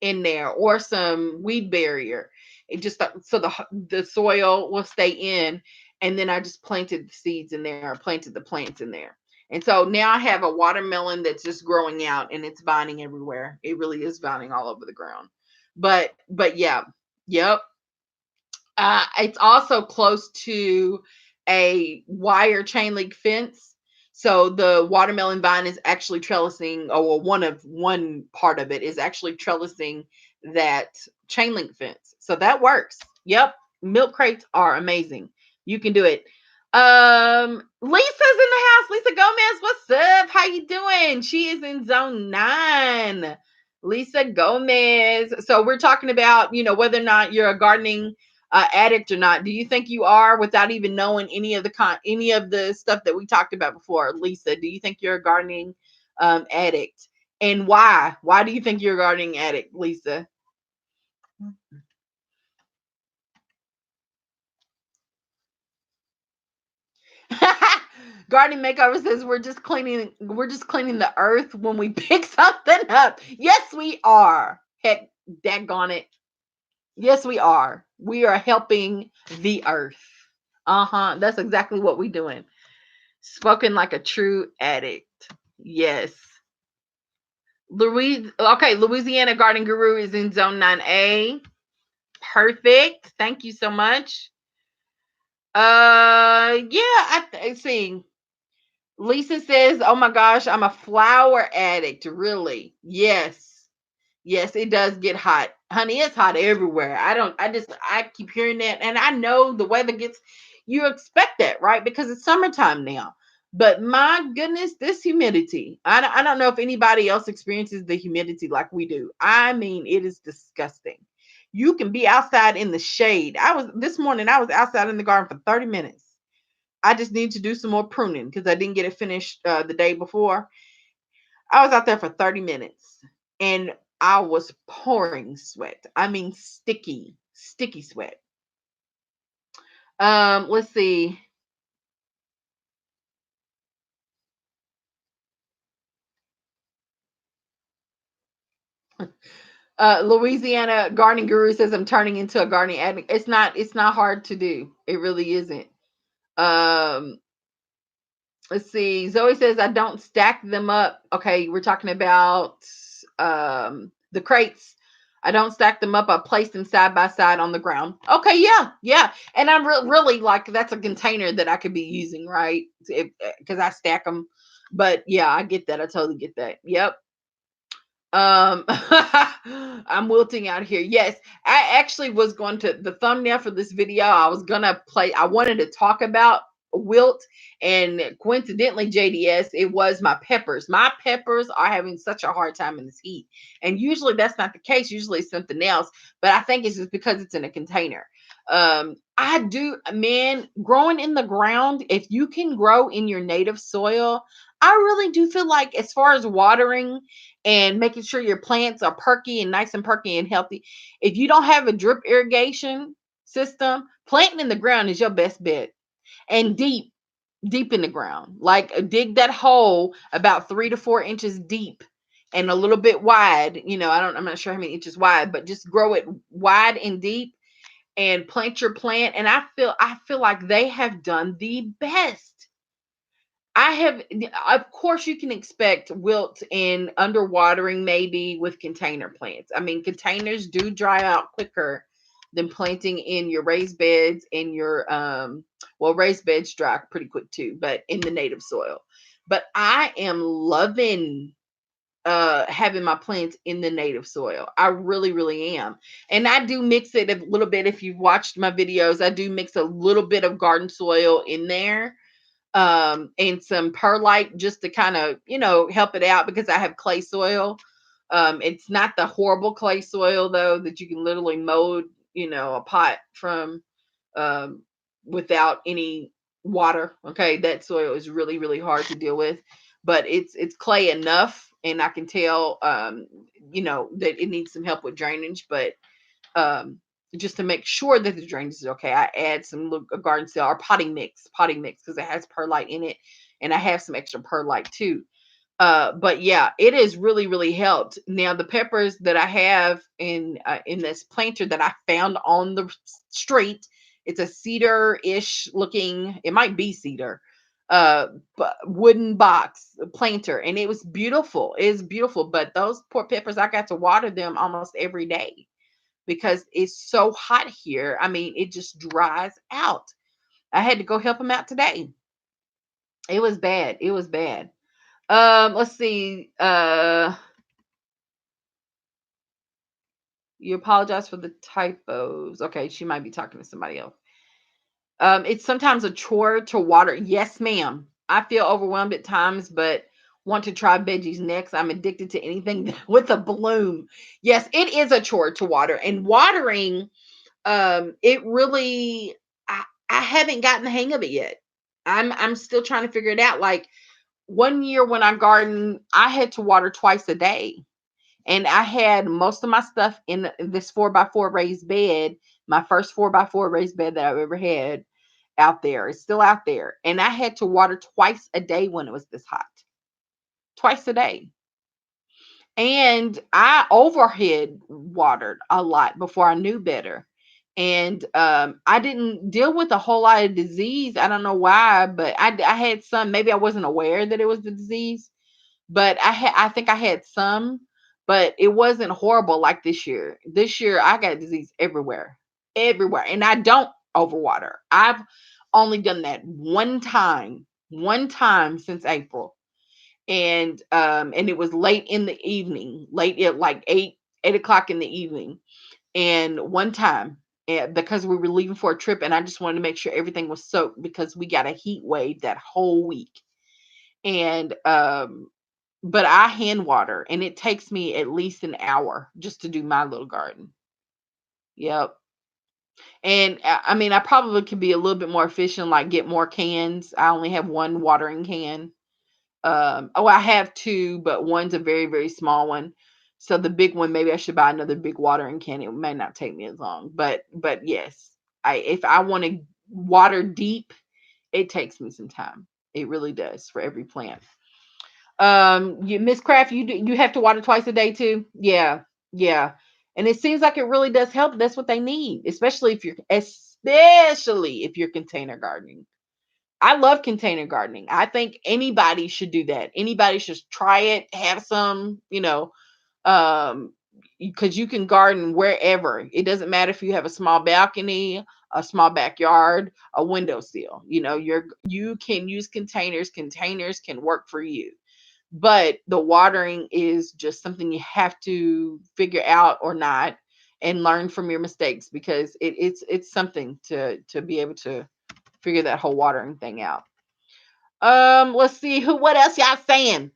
in there or some weed barrier. It just so the soil will stay in. And then I just planted the seeds in there, or planted the plants in there. And so now I have a watermelon that's just growing out and it's vining everywhere. It really is vining all over the ground. But yeah, yep. It's also close to a wire chain link fence. So the watermelon vine is actually trellising, or one part of it is actually trellising that chain link fence. So that works. Yep. Milk crates are amazing. You can do it. Lisa's in the house. Lisa Gomez, what's up? How you doing? She is in zone 9. Lisa Gomez. So we're talking about, whether or not you're a gardening addict or not. Do you think you are, without even knowing any of the stuff that we talked about before, Lisa? Do you think you're a gardening addict, and why? Why do you think you're a gardening addict, Lisa? Gardening makeover says we're just cleaning the earth when we pick something up. Yes, we are. Heck, daggone it. Yes, we are. We are helping the earth. Uh-huh. That's exactly what we're doing. Spoken like a true addict. Yes. Louisiana Garden Guru is in zone 9A. Perfect. Thank you so much. Yeah, I see. Lisa says, "Oh my gosh, I'm a flower addict." Really? Yes. Yes, it does get hot. Honey, it's hot everywhere. I keep hearing that, and I know the weather gets, you expect that, right? Because it's summertime now. But my goodness, this humidity. I don't know if anybody else experiences the humidity like we do. I mean, it is disgusting. You can be outside in the shade. This morning, I was outside in the garden for 30 minutes. I just need to do some more pruning because I didn't get it finished the day before. I was out there for 30 minutes and I was pouring sweat. I mean, sticky sweat. Let's see. Louisiana Gardening Guru says I'm turning into a gardening addict. It's not hard to do. It really isn't. Um, let's see. Zoe says I don't stack them up. Okay, we're talking about the crates. I don't stack them up. I place them side by side on the ground. Okay, yeah, yeah. And I'm really like, that's a container that I could be using, right? Because I stack them. But yeah, I get that. I totally get that. Yep. I'm wilting out here. Yes, I actually was going to, the thumbnail for this video, I wanted to talk about wilt, and coincidentally, JDS, it was my peppers. My peppers are having such a hard time in this heat. And usually that's not the case. Usually it's something else, but I think it's just because it's in a container. I do, man, growing in the ground, if you can grow in your native soil, I really do feel like, as far as watering and making sure your plants are perky and nice and perky and healthy, if you don't have a drip irrigation system, planting in the ground is your best bet. And deep in the ground. Like, dig that hole about 3 to 4 inches deep and a little bit wide. I'm not sure how many inches wide, but just grow it wide and deep and plant your plant. And I feel like they have done the best. I have, of course, you can expect wilt and underwatering maybe with container plants. I mean, containers do dry out quicker than planting in your raised beds and your, well, raised beds dry pretty quick too, but in the native soil. But I am loving having my plants in the native soil. I really, really am. And I do mix it a little bit. If you've watched my videos, I do mix a little bit of garden soil in there, and some perlite, just to kind of, help it out, because I have clay soil. It's not the horrible clay soil though that you can literally mold, a pot from, um, without any water. Okay, that soil is really, really hard to deal with, but it's clay enough, and I can tell, that it needs some help with drainage, but, um, just to make sure that the drainage is okay, I add some garden soil or potting mix, because it has perlite in it, and I have some extra perlite too. But yeah, it has really, really helped. Now, the peppers that I have in this planter that I found on the street, it's a cedar-ish looking. It might be cedar, uh, wooden box planter, and it was beautiful. It is beautiful. But those poor peppers, I got to water them almost every day because it's so hot here. I mean, it just dries out. I had to go help them out today. It was bad. It was bad. Let's see. You apologize for the typos. Okay, she might be talking to somebody else. It's sometimes a chore to water. Yes, ma'am. I feel overwhelmed at times, but want to try veggies next. I'm addicted to anything with a bloom. Yes, it is a chore to water. And watering, it really, I haven't gotten the hang of it yet. I'm still trying to figure it out. Like, one year when I garden, I had to water twice a day. And I had most of my stuff in this 4x4 raised bed, my first 4x4 raised bed that I've ever had out there. It's still out there. And I had to water twice a day when it was this hot. Twice a day. And I overhead watered a lot before I knew better. And I didn't deal with a whole lot of disease. I don't know why, but I had some. Maybe I wasn't aware that it was the disease, but I think I had some, but it wasn't horrible like this year. This year I got disease everywhere, everywhere, and I don't overwater. I've only done that one time since April, and it was late in the evening, late at like 8 o'clock in the evening, and one time. Because we were leaving for a trip, and I just wanted to make sure everything was soaked because we got a heat wave that whole week. And but I hand water, and it takes me at least an hour just to do my little garden. Yep. And I mean, I probably could be a little bit more efficient, like get more cans. I only have one watering can. Oh, I have two, but one's a very, very small one. So the big one, maybe I should buy another big watering can. It may not take me as long, but yes, if I want to water deep, it takes me some time. It really does for every plant. You Miss Craft, you have to water twice a day too. Yeah, yeah. And it seems like it really does help. That's what they need, especially if you're container gardening. I love container gardening. I think anybody should do that. Anybody should try it, have some, um because you can garden wherever. It doesn't matter if you have a small balcony, a small backyard, a windowsill. You can use containers. Containers can work for you, but the watering is just something you have to figure out or not, and learn from your mistakes, because it's something to be able to figure that whole watering thing out. Let's see, what else y'all saying.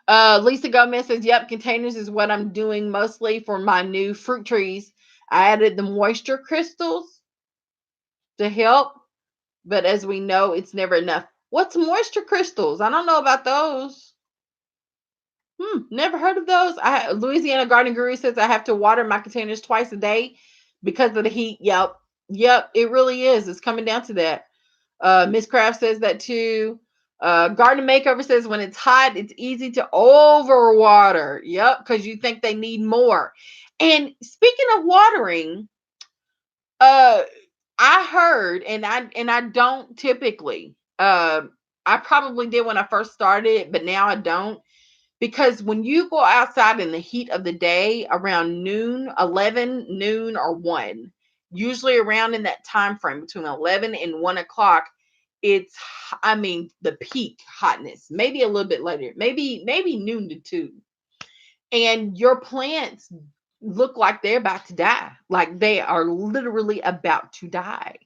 Lisa Gomez says, yep, containers is what I'm doing mostly for my new fruit trees. I added the moisture crystals to help, but as we know, it's never enough What's moisture crystals? I don't know about those. Never heard of those. Louisiana Garden Guru says I have to water my containers twice a day because of the heat. Yep, it really is. It's coming down to that. Miss Craft says that too. Garden Makeover says when it's hot, it's easy to overwater. Yep, because you think they need more. And speaking of watering, uh, I heard, and I don't typically. I probably did when I first started, but now I don't. Because when you go outside in the heat of the day around noon, 11, noon, or 1, usually around in that time frame between 11 and 1 o'clock, it's, I mean, the peak hotness, maybe a little bit later, maybe noon to 2. And your plants look like they're about to die, like they are literally about to die.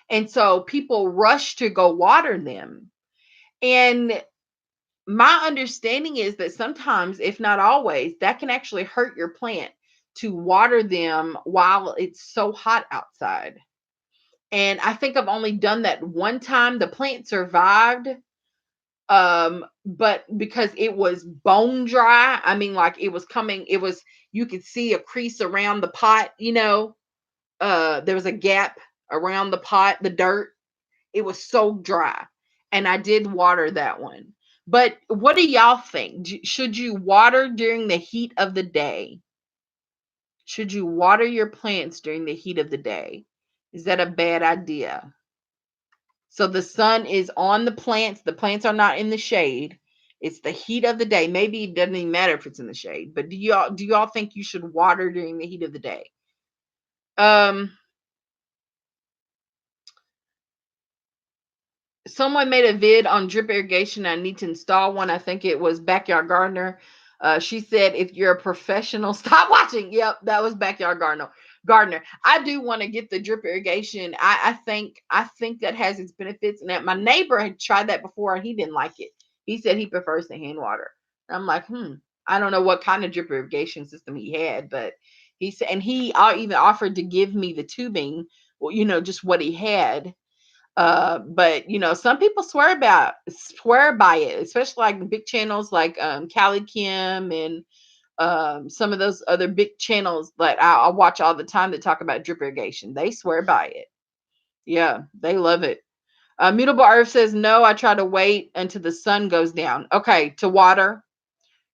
And so people rush to go water them. And my understanding is that sometimes, if not always, that can actually hurt your plant to water them while it's so hot outside. And I think I've only done that one time. The plant survived, but because it was bone dry, I mean, like it was coming, you could see a crease around the pot, there was a gap around the pot, the dirt. It was so dry. And I did water that one. But what do y'all think? Should you water during the heat of the day? Should you water your plants during the heat of the day? Is that a bad idea? So the sun is on the plants. The plants are not in the shade. It's the heat of the day. Maybe it doesn't even matter if it's in the shade. But do y'all think you should water during the heat of the day? Someone made a vid on drip irrigation. I need to install one. I think it was Backyard Gardener. She said, if you're a professional, stop watching. Yep, that was Backyard Gardener. I do want to get the drip irrigation. I think that has its benefits. And that my neighbor had tried that before and he didn't like it. He said he prefers the hand water. And I'm like, I don't know what kind of drip irrigation system he had, but he said, and he even offered to give me the tubing, well, just what he had. But some people swear by it, especially like big channels like Callie Kim and some of those other big channels that I watch all the time that talk about drip irrigation. They swear by it. Yeah, they love it. Mutable Earth says no. I try to wait until the sun goes down. Okay, to water.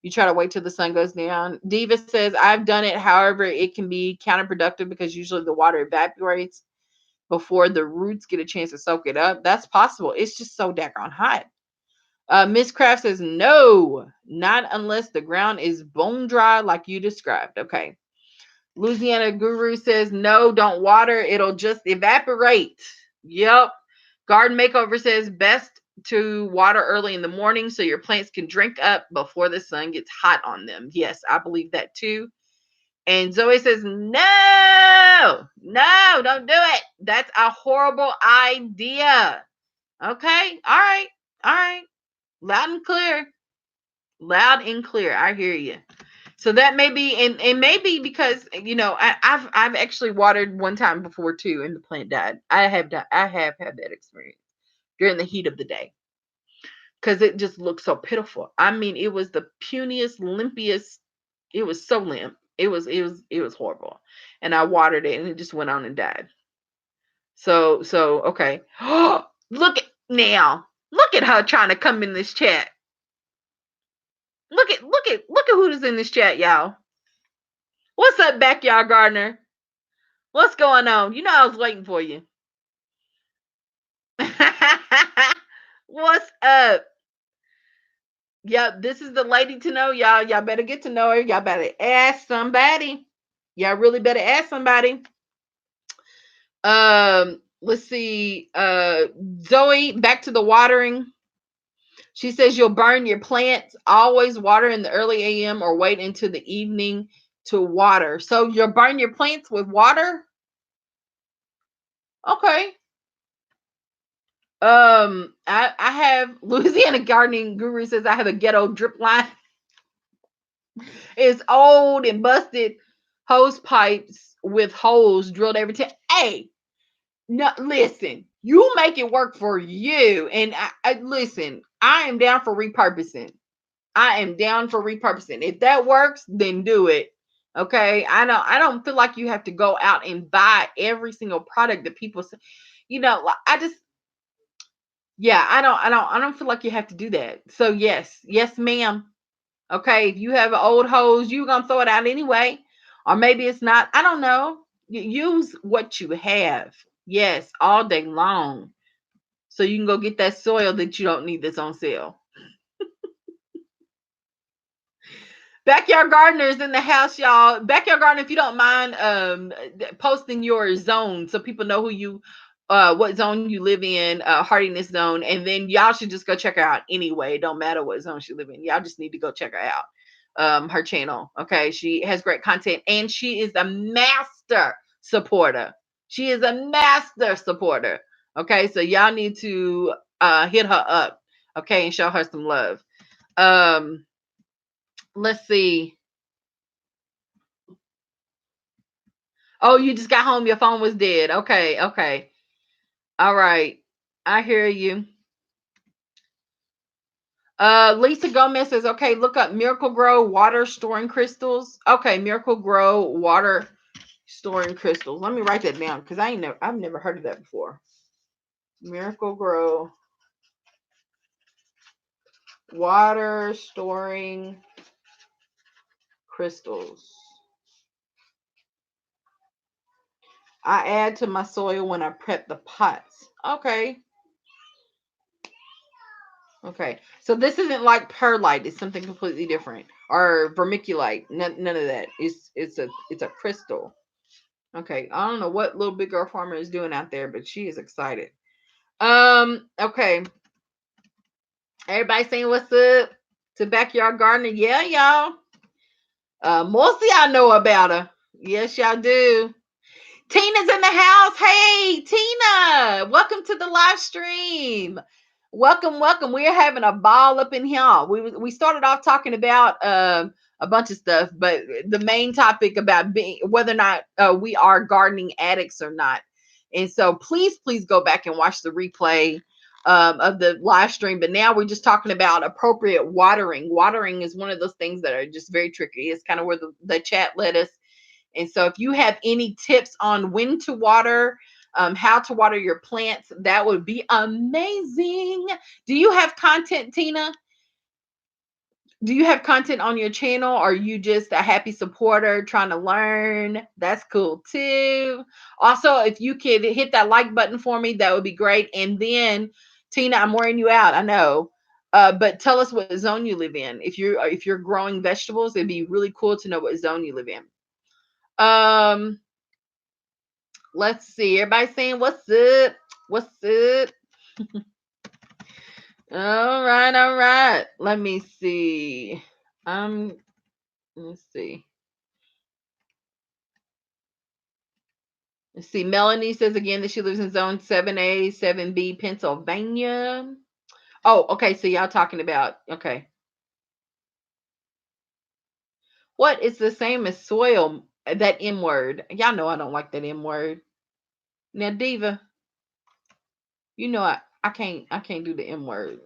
You try to wait till the sun goes down. Diva says I've done it. However, it can be counterproductive because usually the water evaporates before the roots get a chance to soak it up. That's possible. It's just so daggone hot. Miss Craft says, no, not unless the ground is bone dry like you described. Okay. Louisiana Guru says, no, don't water. It'll just evaporate. Yep. Garden Makeover says, best to water early in the morning so your plants can drink up before the sun gets hot on them. Yes, I believe that too. And Zoe says, no, don't do it. That's a horrible idea. Okay. All right. Loud and clear. I hear you. So that may be, and maybe because, I've actually watered one time before too, and the plant died. I have had that experience during the heat of the day because it just looked so pitiful. I mean, it was the puniest, limpiest. It was so limp. It was horrible. And I watered it and it just went on and died. So okay. Look at now. Look at her trying to come in this chat. Look at who's in this chat, y'all. What's up, Backyard Gardener? What's going on? You know I was waiting for you. What's up? Yep, this is the lady to know, y'all. Y'all better get to know her. Y'all better ask somebody. Y'all really better ask somebody. Let's see. Zoe, back to the watering. She says you'll burn your plants. Always water in the early AM or wait until the evening to water. So you'll burn your plants with water? Okay. I have Louisiana Gardening Guru says I have a ghetto drip line. It's old and busted hose pipes with holes drilled every time. Hey, no, listen. You make it work for you. And listen, I am down for repurposing. I am down for repurposing. If that works, then do it. Okay. I don't feel like you have to go out and buy every single product that people say. I just, yeah, I don't feel like you have to do that. So yes, ma'am. Okay. If you have an old hose, you're gonna throw it out anyway. Or maybe it's not. I don't know. Use what you have. Yes, all day long. So you can go get that soil that you don't need that's on sale. Backyard gardeners in the house, y'all. Backyard gardener, if you don't mind posting your zone so people know who you what zone you live in, hardiness zone, and then y'all should just go check her out anyway. It don't matter what zone she live in. Y'all just need to go check her out. Her channel. Okay. She has great content and she is a master supporter. She is a master supporter. Okay. So y'all need to hit her up. Okay, and show her some love. Um let's see. Oh, you just got home. Your phone was dead. Okay. Okay. All right. I hear you. Lisa Gomez says, okay, look up Miracle Grow water storing crystals. Okay, Miracle Grow water storing crystals. Let me write that down because I've never heard of that before. Miracle Grow water storing crystals. I add to my soil when I prep the pots. Okay. Okay. So this isn't like perlite. It's something completely different. Or vermiculite. None of that. It's a crystal. Okay. I don't know what little big girl farmer is doing out there, but she is excited. Okay. Everybody saying what's up to Backyard Gardener? Yeah, y'all. Most of y'all know about her. Yes, y'all do. Tina's in the house. Hey, Tina. Welcome to the live stream. Welcome. We are having a ball up in here. We started off talking about a bunch of stuff, but the main topic about being whether or not we are gardening addicts or not. And so please go back and watch the replay of the live stream. But now we're just talking about appropriate watering. Watering is one of those things that are just very tricky. It's kind of where the chat led us. And so if you have any tips on when to water, how to water your plants, that would be amazing. Do you have content, Tina? Do you have content on your channel? Or are you just a happy supporter trying to learn? That's cool too. Also, if you could hit that like button for me, that would be great. And then, Tina, I'm wearing you out. I know. But tell us what zone you live in. If you're growing vegetables, it'd be really cool to know what zone you live in. Um, let's see. Everybody saying what's up? What's up? All right. Let me see. Um, let's see. Let's see. Melanie says again that she lives in zone 7A, 7B, Pennsylvania. Oh, okay. So y'all talking about okay. What is the same as soil? That M word. Y'all know I don't like that M word. Now, Diva, you know I can't do the M word.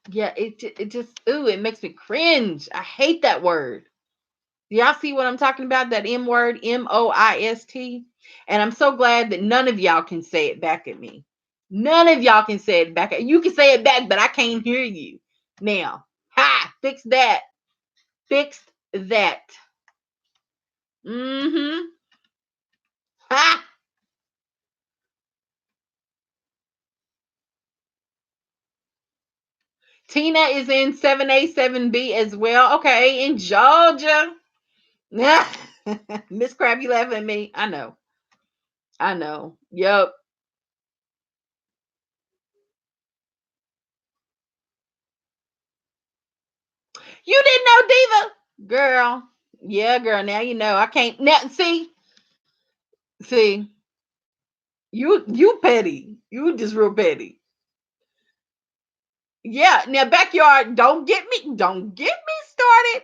Yeah, it just it makes me cringe. I hate that word. Do y'all see what I'm talking about? That M word, Moist. And I'm so glad that none of y'all can say it back at me. None of y'all can say it back at you can say it back, but I can't hear you. Now, fix that. Fix that. Mm-hmm. Ha. Tina is in 7A, 7B as well. Okay, in Georgia. Miss Crab, you laughing at me? I know. I know. Yep. You didn't know Diva? Girl. Yeah, girl. Now you know. I can't now see, you petty. You just real petty. Yeah. Now backyard, don't get me started.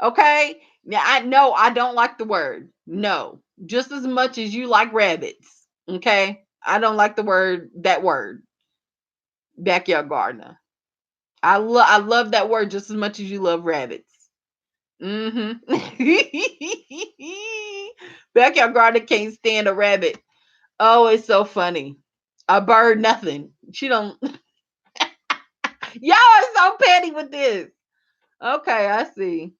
Okay. Now I know I don't like the word. No. Just as much as you like rabbits. Okay. I don't like that word, backyard gardener. I love that word just as much as you love rabbits. Mm-hmm. Backyard gardener can't stand a rabbit. Oh, it's so funny. A bird, nothing. She don't. Y'all are so petty with this. Okay, I see.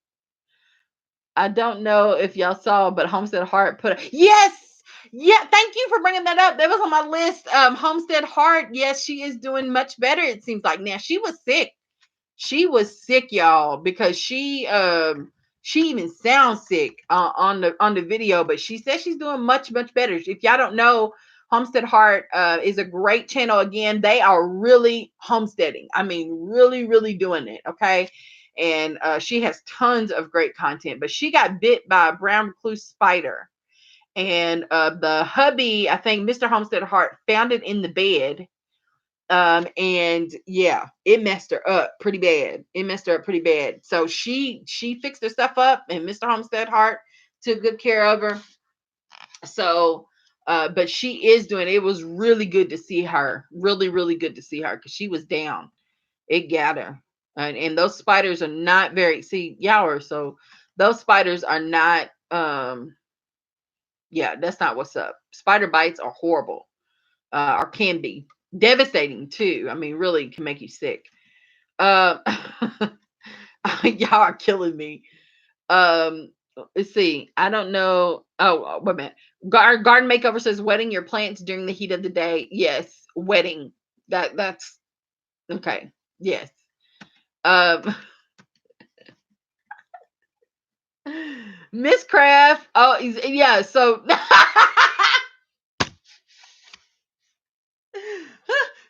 I don't know if y'all saw, but Homestead Heart put yes, yeah. Thank you for bringing that up. That was on my list. Homestead Heart. Yes, she is doing much better. It seems like now she was sick. She was sick, y'all, because she even sounds sick on the video, but she says she's doing much better. If y'all don't know, Homestead Heart is a great channel. Again, they are really homesteading. I mean, really doing it. Okay. And she has tons of great content, but she got bit by a brown recluse spider. And the hubby, I think Mr. Homestead Heart, found it in the bed. And yeah, it messed her up pretty bad. It messed her up pretty bad. So she fixed her stuff up, and Mr. Homestead Heart took good care of her. So but she is doing it. Was really good to see her. Really good to see her, because she was down. It got her. And those spiders are not very, see, y'all are, so those spiders are not yeah, that's not what's up. Spider bites are horrible, or can be devastating too. I mean, really can make you sick. Uh, y'all are killing me. Let's see. I don't know. Oh, wait a minute. Garden Makeover says wetting your plants during the heat of the day. Yes, wetting. That's okay. Yes. Um, Miss Craft. Oh, yeah. So.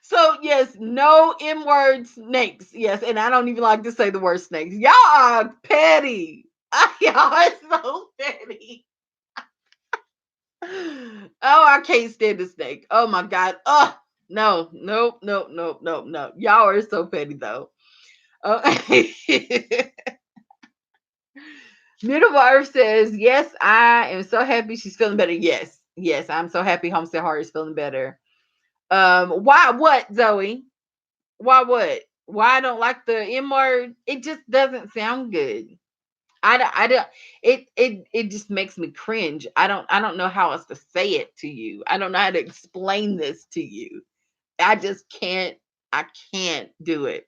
So yes, no M word snakes. Yes, and I don't even like to say the word snakes. Y'all are petty. Y'all are so petty. Oh, I can't stand the snake. Oh my god. Oh no, no. Y'all are so petty though. Oh. Beautiful Earth says, yes, I am so happy she's feeling better. Yes, I'm so happy Homestead Heart is feeling better. Why what, Zoe? Why what? Why I don't like the M word? It just doesn't sound good. I don't. It just makes me cringe. I don't know how else to say it to you. I don't know how to explain this to you. I just can't. I can't do it.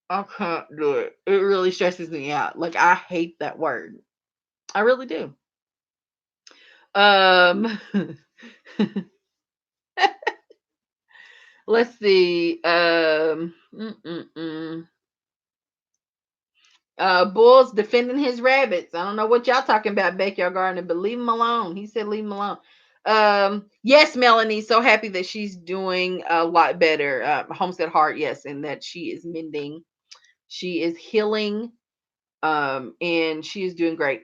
I can't do it. It really stresses me out. Like I hate that word. I really do. Um. Let's see. Bull's defending his rabbits. I don't know what y'all talking about, backyard gardener, but leave him alone. He said leave him alone. Yes, Melanie, so happy that she's doing a lot better. Homestead Heart, yes, and that she is mending. She is healing. And she is doing great.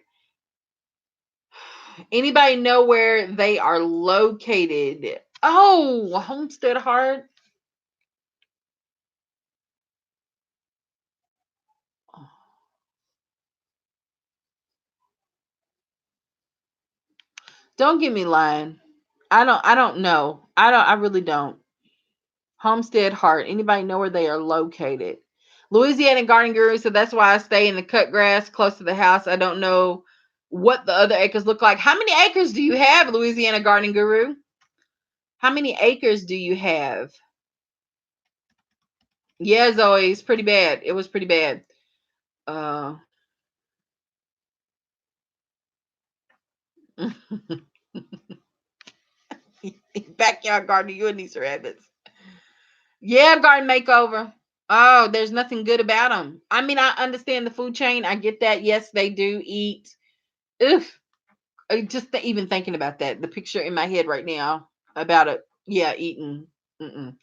Anybody know where they are located? Oh, Homestead Heart. Don't get me lying. I don't know. I really don't. Homestead Heart. Anybody know where they are located? Louisiana Garden Guru. So that's why I stay in the cut grass close to the house. I don't know what the other acres look like. How many acres do you have, Louisiana Garden Guru? How many acres do you have? Yeah, Zoe, it's pretty bad. It was pretty bad. Uh, backyard garden, you and these rabbits. Yeah, garden makeover. Oh, there's nothing good about them. I mean, I understand the food chain. I get that. Yes, they do eat. Ugh. Just even thinking about that, the picture in my head right now about it. Yeah, eating. Mm-mm.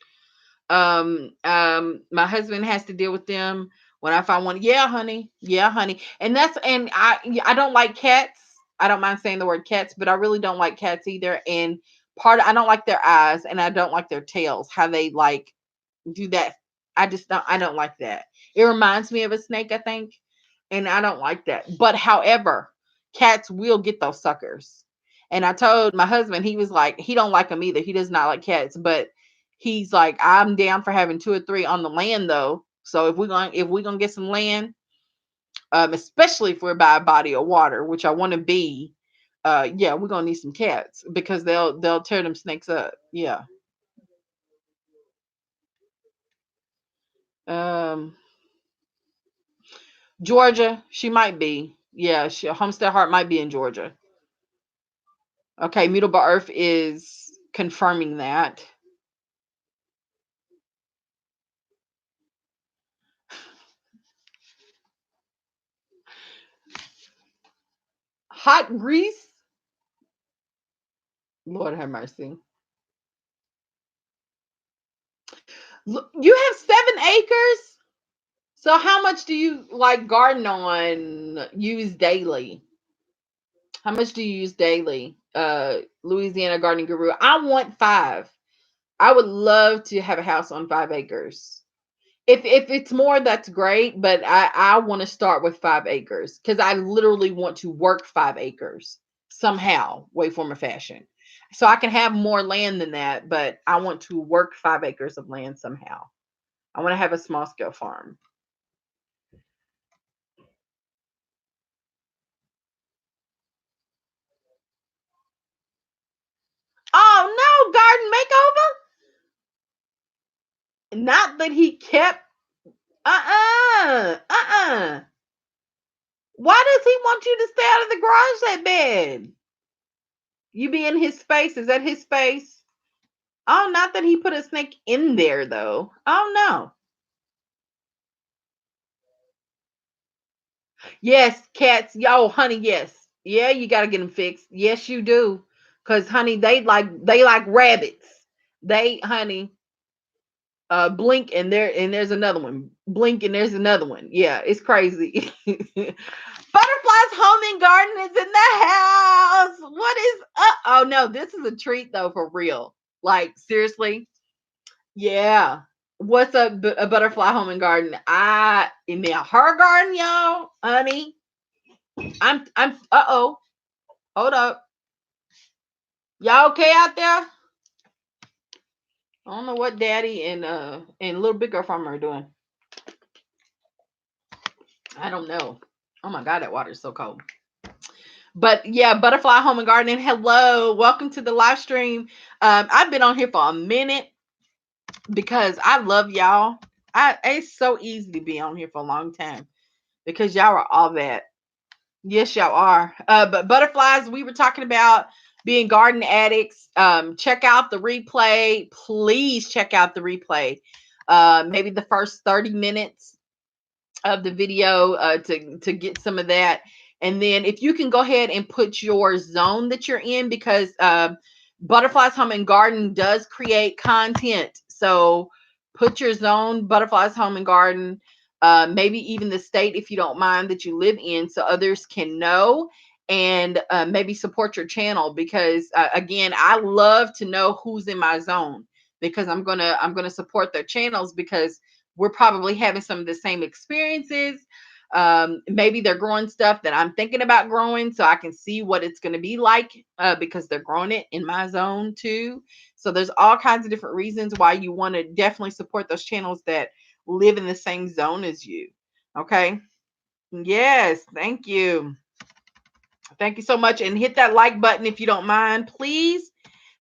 My husband has to deal with them when I find one. Yeah, honey. Yeah, honey. And I don't like cats. I don't mind saying the word cats, but I really don't like cats either. And I don't like their eyes, and I don't like their tails. How they like do that. I don't like that. It reminds me of a snake, I think, and I don't like that. But however, cats will get those suckers. And I told my husband, he was like, he don't like them either. He does not like cats, but he's like, I'm down for having 2 or 3 on the land though. So if we're gonna get some land, especially if we're by a body of water, which I want to be, yeah, we're gonna need some cats because they'll tear them snakes up. Yeah. Um, Georgia, she might be. Yeah, Homestead Heart might be in Georgia. Okay, Mutable Earth is confirming that. Hot grease. Lord have mercy. You have 7 acres. So how much do you like garden on use daily? How much do you use daily? Louisiana Gardening Guru. I want 5. I would love to have a house on 5 acres. If it's more, that's great, but I want to start with 5 acres because I literally want to work 5 acres somehow, way, form, or fashion. So I can have more land than that, but I want to work 5 acres of land somehow. I want to have a small scale farm. Oh no, garden makeover? Not that he kept. Uh-uh. Why does he want you to stay out of the garage that bad? You be in his space. Is that his space? Oh, not that he put a snake in there though. Oh no. Yes, cats. Yo, honey, yes. Yeah, you gotta get them fixed. Yes, you do. Cause honey, they like rabbits. They, honey, blink and there's another one. Blink and there's another one. Yeah, it's crazy. Butterflies Home and Garden is in the house. What is up? Oh no, this is a treat though, for real. Like seriously. Yeah. What's up, a Butterfly Home and Garden? I in there her garden, y'all, honey. I'm uh-oh. Hold up. Y'all okay out there? I don't know what Daddy and little big girl farmer are doing. I don't know. Oh my god, that water is so cold. But yeah, Butterfly Home and Garden. Hello, welcome to the live stream. I've been on here for a minute because I love y'all. It's so easy to be on here for a long time because y'all are all that. Yes, y'all are. But butterflies, we were talking about being garden addicts. Check out the replay. Please check out the replay. Maybe the first 30 minutes of the video to get some of that. And then if you can go ahead and put your zone that you're in, because Butterflies Home and Garden does create content. So put your zone, Butterflies Home and Garden, maybe even the state if you don't mind that you live in, so others can know and maybe support your channel, because again, I love to know who's in my zone, because I'm gonna support their channels, because we're probably having some of the same experiences. Maybe they're growing stuff that I'm thinking about growing, so I can see what it's going to be like, because they're growing it in my zone too. So there's all kinds of different reasons why you want to definitely support those channels that live in the same zone as you. Okay. Yes. Thank you. Thank you so much. And hit that like button if you don't mind, please.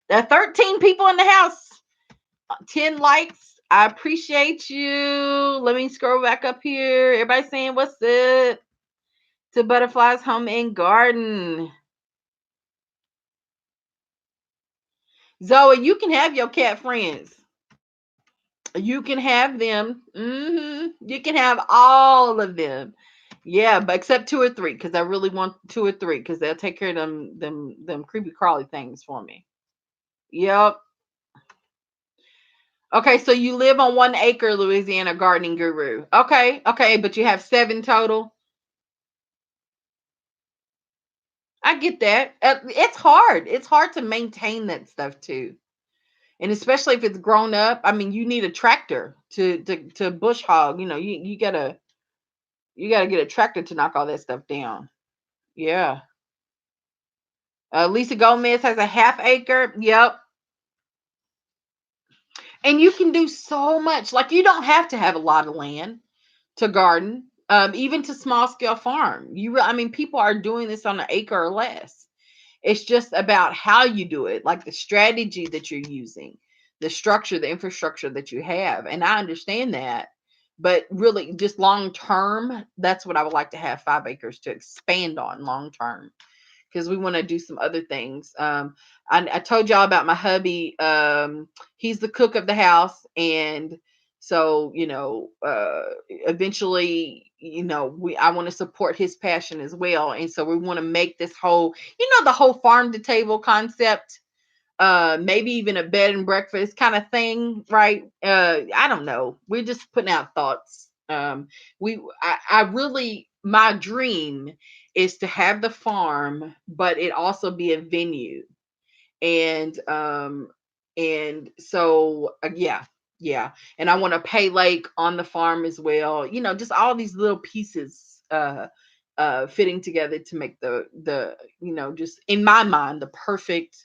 There are 13 people in the house. 10 likes. I appreciate you. Let me scroll back up here. Everybody saying what's up to Butterflies Home and Garden. Zoe, you can have your cat friends. You can have them. You can have all of them. Yeah, but except 2 or 3, because I really want 2 or 3, because they'll take care of them creepy crawly things for me. Yep. Okay, so you live on 1 acre, Louisiana Gardening Guru. Okay, but you have 7 total. I get that. It's hard. It's hard to maintain that stuff too, and especially if it's grown up. I mean, you need a tractor to bush hog. You gotta get a tractor to knock all that stuff down. Yeah. Lisa Gomez has a half acre. Yep. And you can do so much. Like, you don't have to have a lot of land to garden, even to small scale farm. I mean, people are doing this on an acre or less. It's just about how you do it, like the strategy that you're using, the structure, the infrastructure that you have. And I understand that. But really, just long term, that's what I would like to have 5 acres to expand on long term, because we want to do some other things. I told y'all about my hubby. He's the cook of the house, and so eventually, I want to support his passion as well, and so we want to make this whole, the whole farm to table concept. Maybe even a bed and breakfast kind of thing, right? I don't know. We're just putting out thoughts. I really, my dream is to have the farm, but it also be a venue. And so yeah. And I want to pay lake on the farm as well. Just all these little pieces fitting together to make the just in my mind the perfect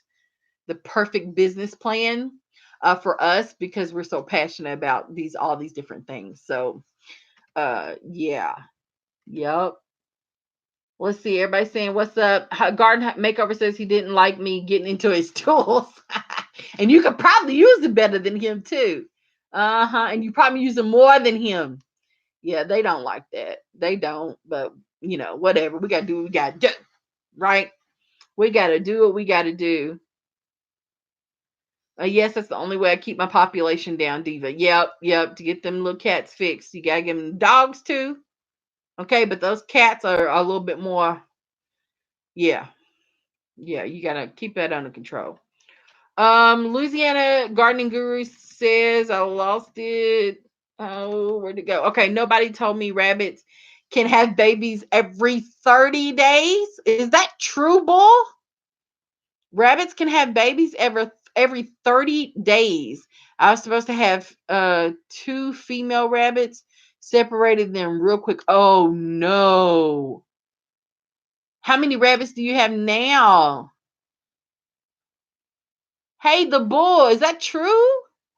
business plan for us, because we're so passionate about all these different things. So yeah. Yep. Let's see. Everybody saying what's up. Garden Makeover says he didn't like me getting into his tools. And you could probably use it better than him too. Uh-huh. And you probably use them more than him. Yeah, they don't like that. They don't, but whatever. We gotta do what we gotta do. Right? We gotta do what we gotta do. Yes, that's the only way I keep my population down, Diva. Yep. To get them little cats fixed, you gotta give them dogs too. Okay, but those cats are a little bit more. Yeah, you gotta keep that under control. Louisiana Gardening Guru says I lost it. Oh, where'd it go? Okay, nobody told me rabbits can have babies every 30 days. Is that true, bull? Rabbits can have babies every 30 days. I was supposed to have two female rabbits, separated them real quick. Oh no. How many rabbits do you have now? Hey, the bull, is that true?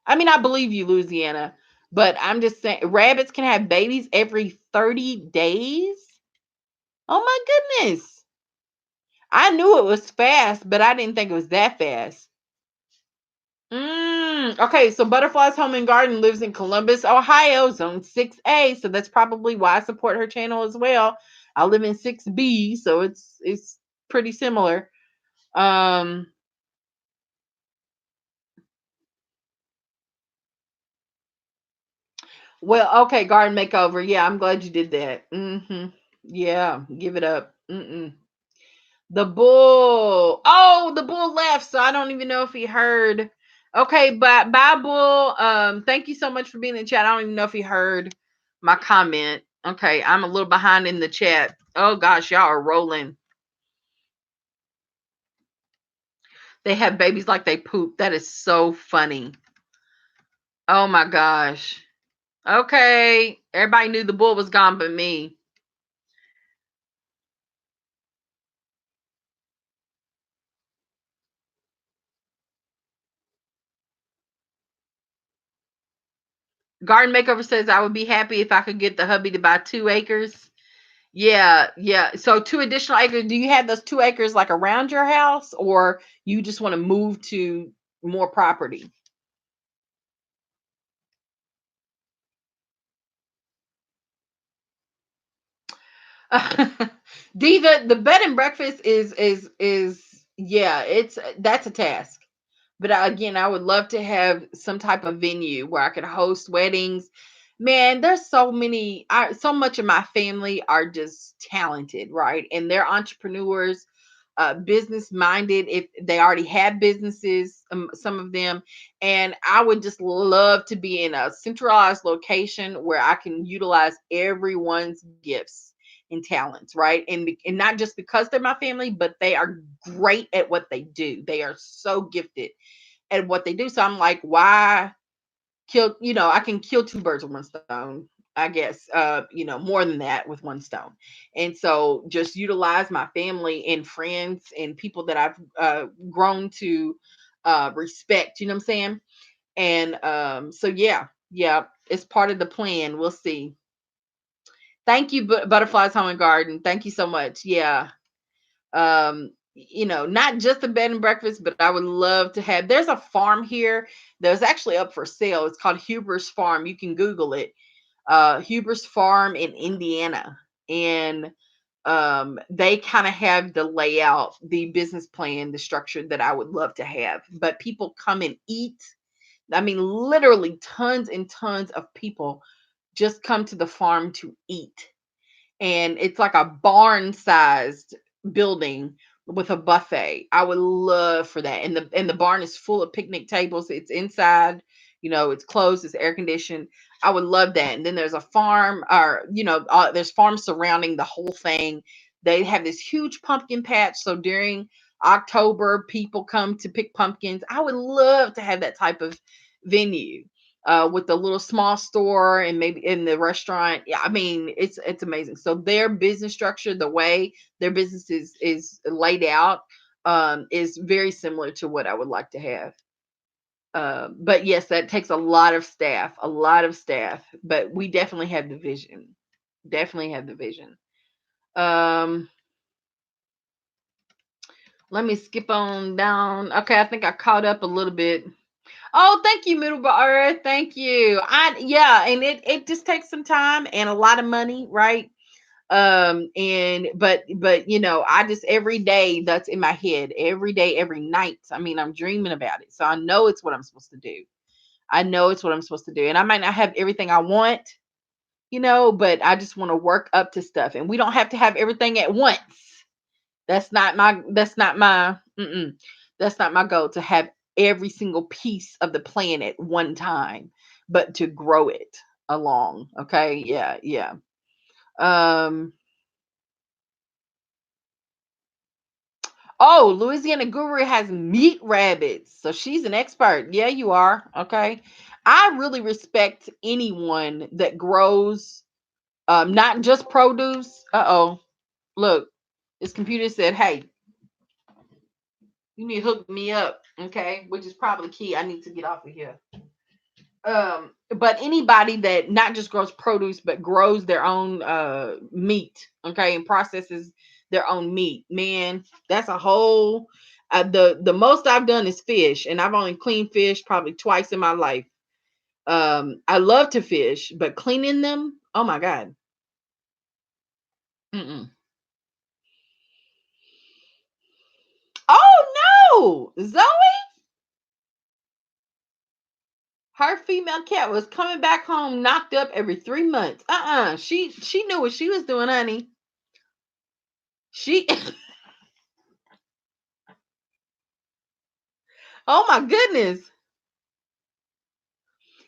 I mean, I believe you, Louisiana, but I'm just saying rabbits can have babies every 30 days? Oh my goodness. I knew it was fast, but I didn't think it was that fast. Okay, so Butterfly's Home and Garden lives in Columbus, Ohio, Zone 6A. So that's probably why I support her channel as well. I live in 6B, so it's pretty similar. Um, well, okay, garden makeover. Yeah, I'm glad you did that. Yeah, give it up. The bull. Oh, the bull left, so I don't even know if he heard. Okay, bye bull. Thank you so much for being in the chat. I don't even know if he heard my comment. Okay, I'm a little behind in the chat. Oh gosh, y'all are rolling. They have babies like they poop. That is so funny. Oh my gosh. Okay, everybody knew the bull was gone but me. Garden Makeover says I would be happy if I could get the hubby to buy 2 acres. Yeah. So 2 additional acres. Do you have those 2 acres like around your house, or you just want to move to more property? Diva, the bed and breakfast is yeah, that's a task. But again, I would love to have some type of venue where I could host weddings. Man, there's so much of my family are just talented, right? And they're entrepreneurs, business minded. If they already have businesses, some of them, and I would just love to be in a centralized location where I can utilize everyone's gifts and talents, right? And not just because they're my family, but they are great at what they do. They are so gifted at what they do. So I'm like, why kill? I can kill two birds with one stone. I guess, more than that with one stone. And so just utilize my family and friends and people that I've grown to respect, you know what I'm saying? And so yeah, yeah, it's part of the plan. We'll see. Thank you, Butterflies Home and Garden. Thank you so much. Yeah. Not just a bed and breakfast, but I would love to have. There's a farm here that's actually up for sale. It's called Huber's Farm. You can Google it. Huber's Farm in Indiana. And they kind of have the layout, the business plan, the structure that I would love to have. But people come and eat. I mean, literally tons and tons of people just come to the farm to eat. And it's like a barn sized building with a buffet. I would love for that. And the barn is full of picnic tables. It's inside, it's closed, it's air conditioned. I would love that. And then there's a farm, or there's farms surrounding the whole thing. They have this huge pumpkin patch. So during October, people come to pick pumpkins. I would love to have that type of venue, with the little small store and maybe in the restaurant. Yeah, I mean, it's amazing. So their business structure, the way their business is laid out, is very similar to what I would like to have. But yes, that takes a lot of staff. But we definitely have the vision. Definitely have the vision. Um, Let me skip on down. Okay, I think I caught up a little bit. Oh, thank you, Middleborough. Thank you. Yeah, and it just takes some time and a lot of money, right? And but I just, every day that's in my head, every day, every night. I mean, I'm dreaming about it. So I know it's what I'm supposed to do. I know it's what I'm supposed to do. And I might not have everything I want, but I just want to work up to stuff. And we don't have to have everything at once. That's not my goal, to have every single piece of the plan at one time, but to grow it along. Okay. Yeah. Yeah. Um, oh, Louisiana Guru has meat rabbits. So she's an expert. Yeah, you are. Okay. I really respect anyone that grows, not just produce. Uh-oh. Look, this computer said, hey, you need to hook me up. Okay. Which is probably key. I need to get off of here. But anybody that not just grows produce but grows their own meat, okay, and processes their own meat, man, that's a whole, the most I've done is fish, and I've only cleaned fish probably twice in my life. I love to fish, but cleaning them, oh my god. Mm-mm. Oh no, Zoe, her female cat was coming back home knocked up every 3 months. She knew what she was doing, honey. She Oh my goodness.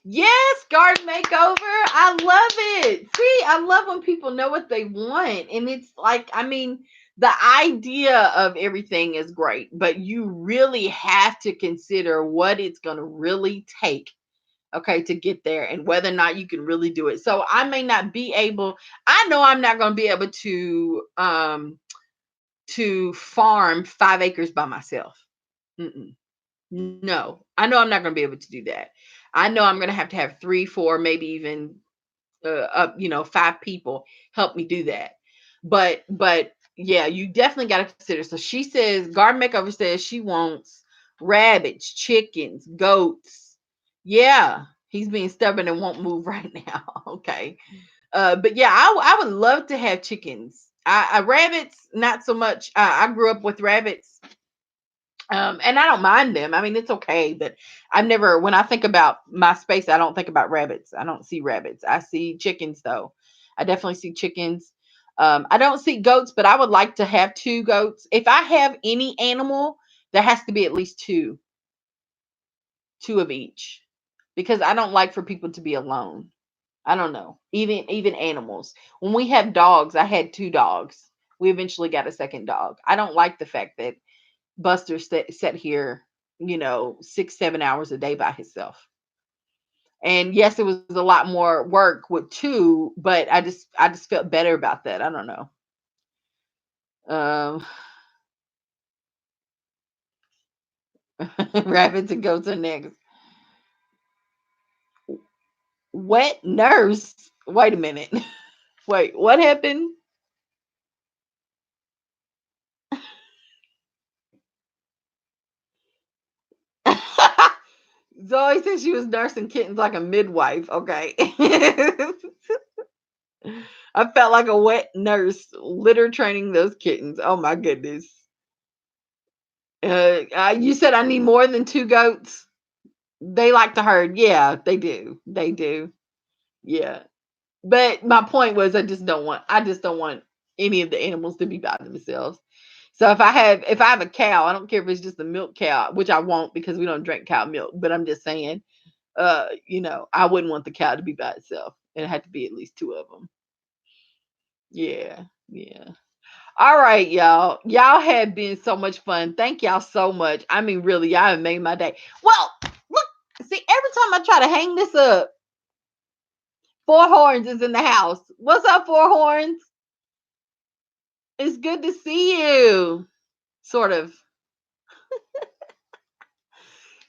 Yes, garden makeover. I love it. See, I love when people know what they want. And it's like, I mean, the idea of everything is great, but you really have to consider what it's going to really take, okay, to get there, and whether or not you can really do it. So I may not be able, I know I'm not going to be able to farm 5 acres by myself. Mm-mm. No, I know I'm not going to be able to do that. I know I'm going to have 3, 4, maybe even 5 people help me do that. But yeah, you definitely got to consider. So she says, Garden Makeover says she wants rabbits, chickens, goats. Yeah, he's being stubborn and won't move right now. Okay. But yeah, I would love to have chickens. Rabbits, not so much. I grew up with rabbits, and I don't mind them. I mean, it's okay, but I've never, when I think about my space, I don't think about rabbits. I don't see rabbits. I see chickens though. I definitely see chickens. I don't see goats, but I would like to have 2 goats. If I have any animal, there has to be at least two of each, because I don't like for people to be alone. I don't know. Even animals. When we have dogs, I had 2 dogs. We eventually got a second dog. I don't like the fact that Buster sat here, 6, 7 hours a day by himself. And yes, it was a lot more work with two, but I just felt better about that. I don't know. Um, rabbits and goats are next. Wet nurse. Wait a minute. Wait, what happened? Zoe said she was nursing kittens like a midwife. Okay. I felt like a wet nurse litter training those kittens. Oh my goodness. You said I need more than two goats. They like to herd. Yeah, they do. They do. Yeah. But my point was I just don't want any of the animals to be by themselves. So if I have a cow, I don't care if it's just a milk cow, which I won't because we don't drink cow milk, but I'm just saying, I wouldn't want the cow to be by itself. It had to be at least two of them. Yeah. Yeah. All right, y'all. Y'all have been so much fun. Thank y'all so much. I mean, really, y'all have made my day. Well, look, see, every time I try to hang this up, Four Horns is in the house. What's up, Four Horns? It's good to see you. Sort of.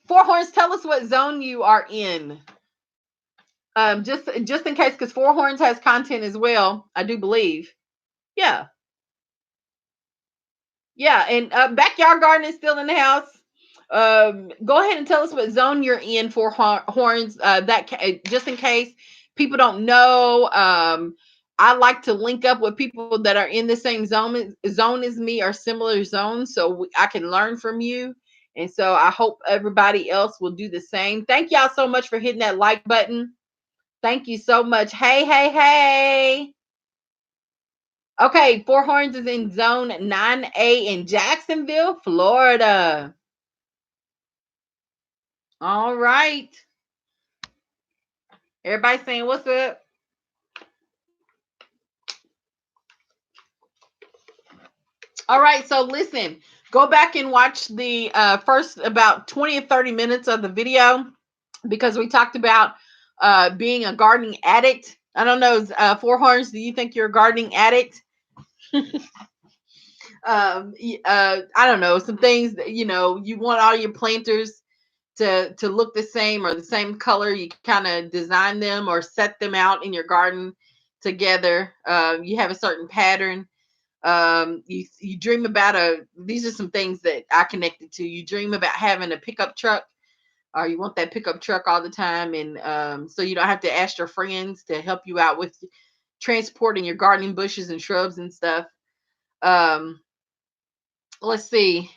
Four Horns, tell us what zone you are in. Just in case, because Four Horns has content as well, I do believe. Yeah. Yeah, and backyard garden is still in the house. Go ahead and tell us what zone you're in for horns. Just in case people don't know. I like to link up with people that are in the same zone as me or similar zones, so I can learn from you. And so I hope everybody else will do the same. Thank y'all so much for hitting that like button. Thank you so much. Hey, hey, hey. Okay, Four Horns is in zone 9A in Jacksonville, Florida. All right. Everybody saying what's up? All right, so listen, go back and watch the first about 20 or 30 minutes of the video because we talked about being a gardening addict. I don't know, Four Horns, do you think you're a gardening addict? I don't know, some things that, you want all your planters to look the same or the same color. You kind of design them or set them out in your garden together. You have a certain pattern. You dream about these are some things that I connected to. You dream about having a pickup truck, or you want that pickup truck all the time, and so you don't have to ask your friends to help you out with transporting your gardening bushes and shrubs and stuff. um let's see.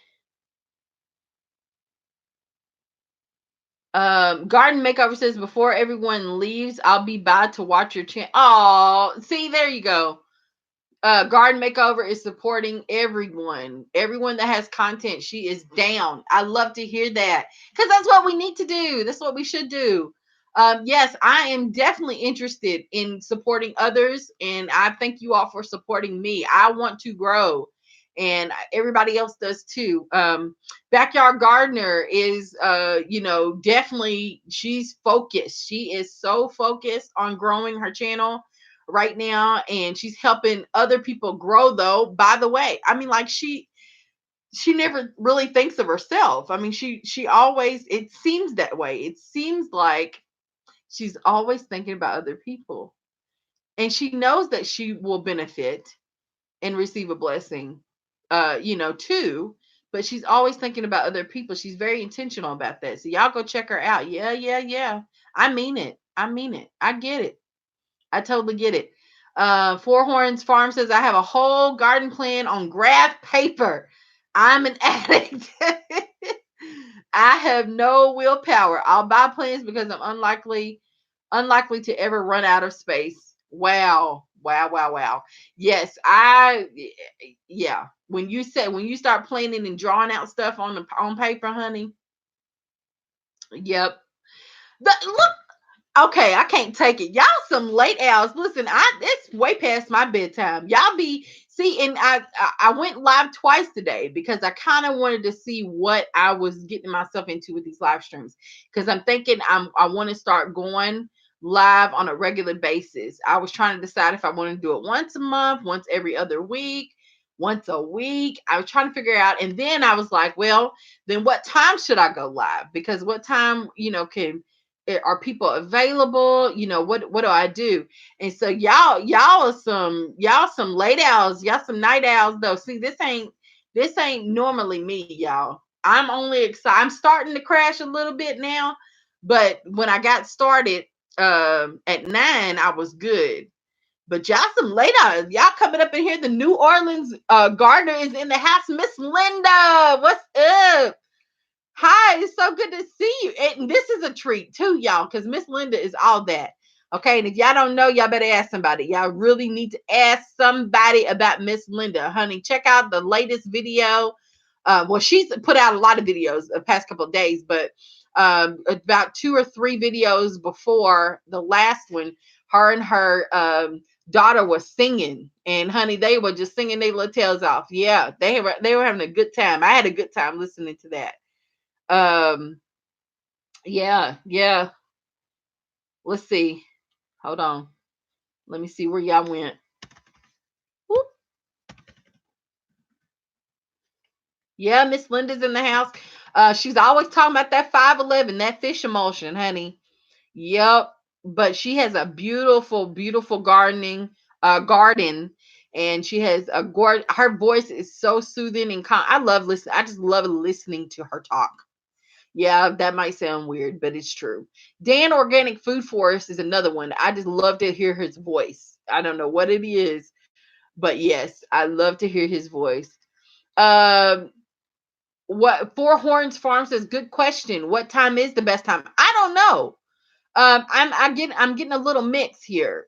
Garden Makeover says, before everyone leaves, I'll be by to watch your channel. Oh, see, there you go. Garden Makeover is supporting everyone that has content. She is down. I love to hear that because that's what we need to do. That's what we should do. Yes, I am definitely interested in supporting others, and I thank you all for supporting me. I want to grow, and everybody else does too. Backyard Gardener is, definitely, she's focused. She is so focused on growing her channel right now, and she's helping other people grow, though, by the way. I mean, like, she never really thinks of herself. I mean, she always, it seems that way. It seems like she's always thinking about other people, and she knows that she will benefit and receive a blessing, too, but she's always thinking about other people. She's very intentional about that, so y'all go check her out. Yeah, yeah, yeah. I mean it. I get it. I totally get it. Four Horns Farm says, I have a whole garden plan on graph paper. I'm an addict. I have no willpower. I'll buy plants because I'm unlikely to ever run out of space. Wow. Wow, wow, wow. Yes, yeah. When you start planning and drawing out stuff on paper, honey. Yep. Look, okay, I can't take it. Y'all some late owls. Listen, it's way past my bedtime. Y'all be See, and I went live twice today because I kind of wanted to see what I was getting myself into with these live streams. Because I'm thinking I want to start going live on a regular basis. I was trying to decide if I want to do it once a month, once every other week, once a week. I was trying to figure out, and then I was like, well, then what time should I go live? Because what time, are people available? What do I do? And so y'all some late owls, y'all some night owls though. See, this ain't normally me, y'all. I'm only excited. I'm starting to crash a little bit now, but when I got started at 9, I was good. But y'all some late owls. Y'all coming up in here. The New Orleans gardener is in the house. Miss Linda, what's up? Hi, it's so good to see you. And this is a treat too, y'all, because Miss Linda is all that. Okay, and if y'all don't know, y'all better ask somebody. Y'all really need to ask somebody about Miss Linda, honey. Check out the latest video. Well, she's put out a lot of videos the past couple of days, but about 2 or 3 videos before the last one, her and her daughter was singing, and honey, they were just singing their little tails off. Yeah, they were having a good time. I had a good time listening to that. Um, yeah, yeah. Let's see. Hold on. Let me see where y'all went. Whoop. Yeah, Miss Linda's in the house. She's always talking about that 511, that fish emulsion, honey. Yep. But she has a beautiful, beautiful garden, and she has her voice is so soothing and calm. I just love listening to her talk. Yeah, that might sound weird, but it's true. Dan Organic Food Forest is another one. I just love to hear his voice. I don't know what it is, but yes, I love to hear his voice. Um, what Four Horns Farm says, good question. What time is the best time? I don't know. I'm getting a little mix here.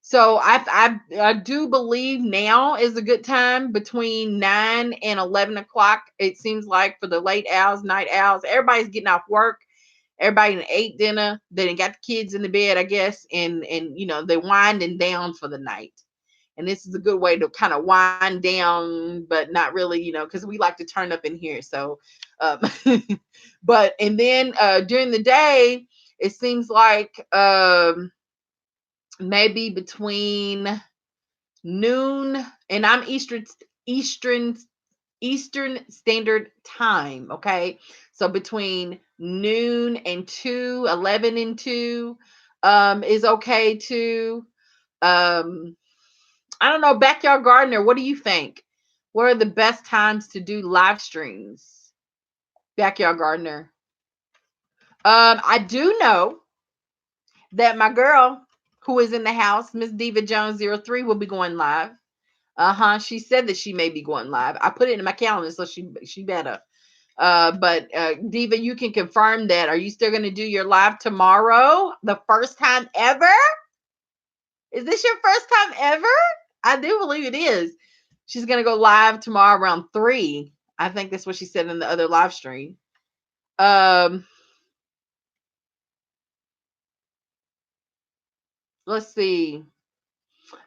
So I do believe now is a good time between 9 and 11 o'clock. It seems like for the late owls, night owls, everybody's getting off work. Everybody done ate dinner. They done got the kids in the bed, I guess, and they're winding down for the night. And this is a good way to kind of wind down, but not really, because we like to turn up in here. So, um, but and then during the day, it seems like maybe between noon, and I'm Eastern Standard Time. Okay, so between noon and 2, 11 and 2 is okay too. Um, I don't know, Backyard Gardener, what do you think? What are the best times to do live streams? Backyard Gardener. I do know that my girl who is in the house, Miss Diva Jones 03, will be going live. Uh-huh. She said that she may be going live. I put it in my calendar, so she better. But Diva, you can confirm that. Are you still gonna do your live tomorrow? The first time ever? Is this your first time ever? I do believe it is. She's gonna go live tomorrow around 3. I think that's what she said in the other live stream. Um, let's see.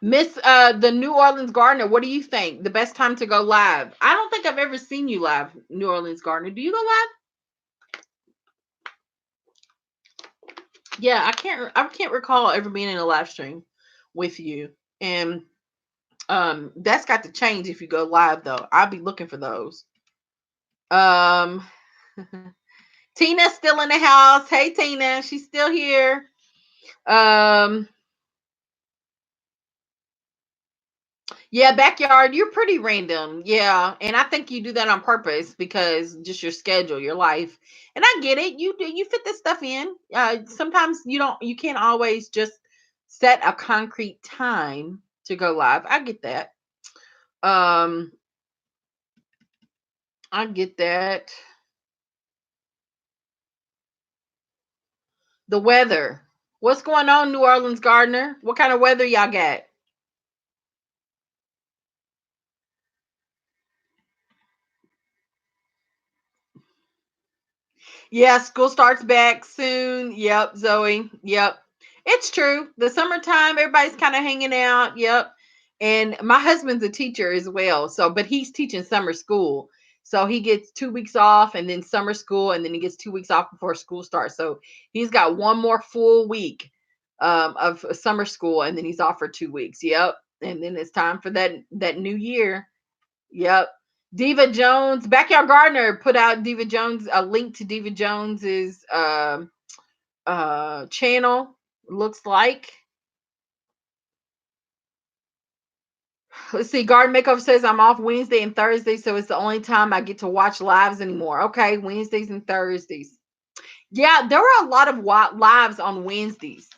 Miss the New Orleans Gardener, what do you think? The best time to go live? I don't think I've ever seen you live, New Orleans Gardener. Do you go live? Yeah, I can't recall ever being in a live stream with you. And that's got to change if you go live though. I'll be looking for those. Um Tina's still in the house. Hey Tina, she's still here. Um Yeah, backyard, you're pretty random. Yeah, and I think you do that on purpose because just your schedule, your life. And I get it. You fit this stuff in. Sometimes you can't always just set a concrete time to go live. I get that. Um I get that. The weather. What's going on, New Orleans Gardener? What kind of weather y'all got? Yeah, school starts back soon. Yep, Zoe. Yep. It's true. The summertime, everybody's kind of hanging out. Yep. And my husband's a teacher as well. So, but he's teaching summer school. So he gets 2 weeks off and then summer school, and then he gets 2 weeks off before school starts. So he's got one more full week of summer school, and then he's off for 2 weeks. Yep. And then it's time for that new year. Yep. Diva Jones, Backyard Gardener put out Diva Jones, a link to Diva Jones's channel, looks like. Let's see. Garden Makeover says I'm off Wednesday and Thursday, so it's the only time I get to watch lives anymore. Okay, Wednesdays and Thursdays. Yeah, there were a lot of lives on Wednesdays.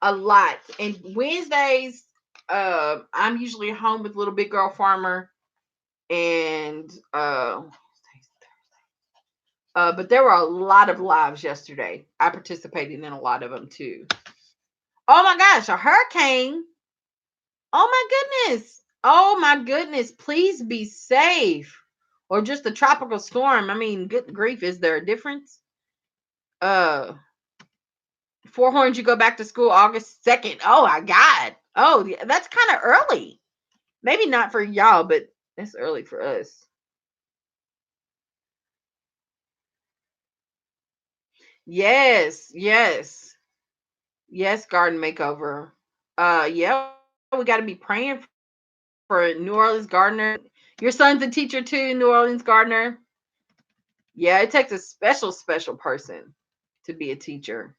A lot. And Wednesdays, I'm usually home with little big girl farmer, and but there were a lot of lives yesterday. I participated in a lot of them too. Oh my gosh, a hurricane. Oh my goodness. Oh my goodness. Please be safe. Or just a tropical storm. I mean, good grief. Is there a difference? Four Horns, you go back to school August 2nd. Oh my God. Oh, yeah, that's kind of early. Maybe not for y'all, but that's early for us. Yes, yes. Yes, garden makeover. Yeah, we got to be praying for New Orleans gardener. Your son's a teacher too, New Orleans gardener. Yeah, it takes a special person to be a teacher.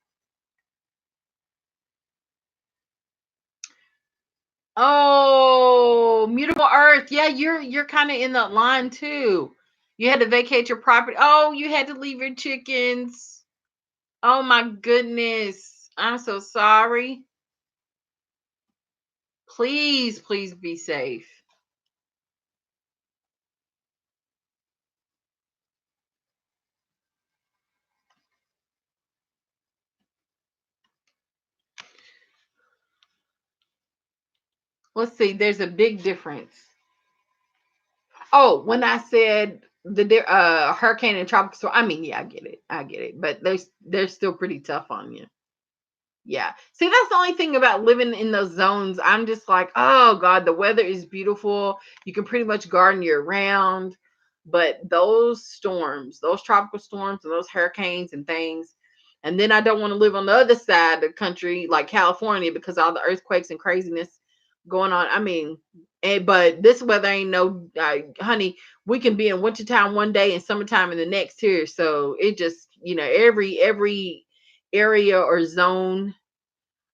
Oh, mutable earth. Yeah, you're kind of in that line too. You had to vacate your property. Oh, you had to leave your chickens. Oh my goodness. I'm so sorry. Please, please be safe. Let's see. There's a big difference. Oh, when I said the hurricane and tropical storm, I mean, yeah, I get it. I get it. But they're still pretty tough on you. Yeah. See, that's the only thing about living in those zones. I'm just like, oh God, the weather is beautiful. You can pretty much garden year round. But those storms, those tropical storms and those hurricanes and things, and then I don't want to live on the other side of the country, like California, because all the earthquakes and craziness going on. I mean, but this weather ain't no, honey. We can be in wintertime one day and summertime in the next here. So it just, every area or zone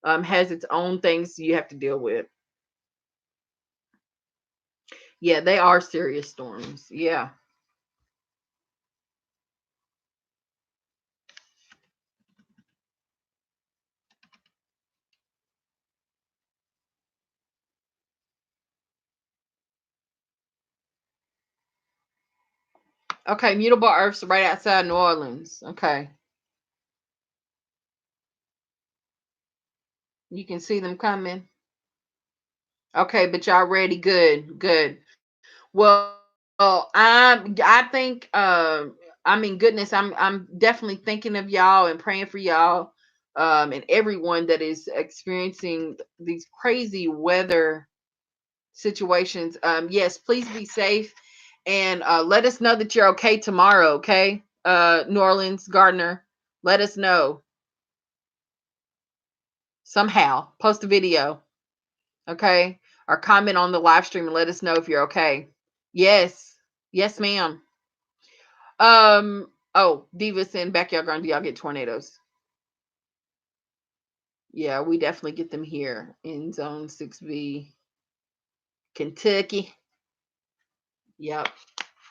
has its own things you have to deal with. Yeah, they are serious storms. Yeah. Okay, mutable earths right outside New Orleans. Okay. You can see them coming. Okay, but y'all ready? Good, good. Well, I think I mean goodness, I'm definitely thinking of y'all and praying for y'all and everyone that is experiencing these crazy weather situations. Yes, please be safe and let us know that you're okay tomorrow, okay? New Orleans Gardner, let us know somehow. Post a video, okay? Or comment on the live stream and let us know if you're okay. Yes. Yes, ma'am. Oh, Divas in Backyard Garden, do y'all get tornadoes? Yeah, we definitely get them here in Zone 6B, Kentucky. Yep.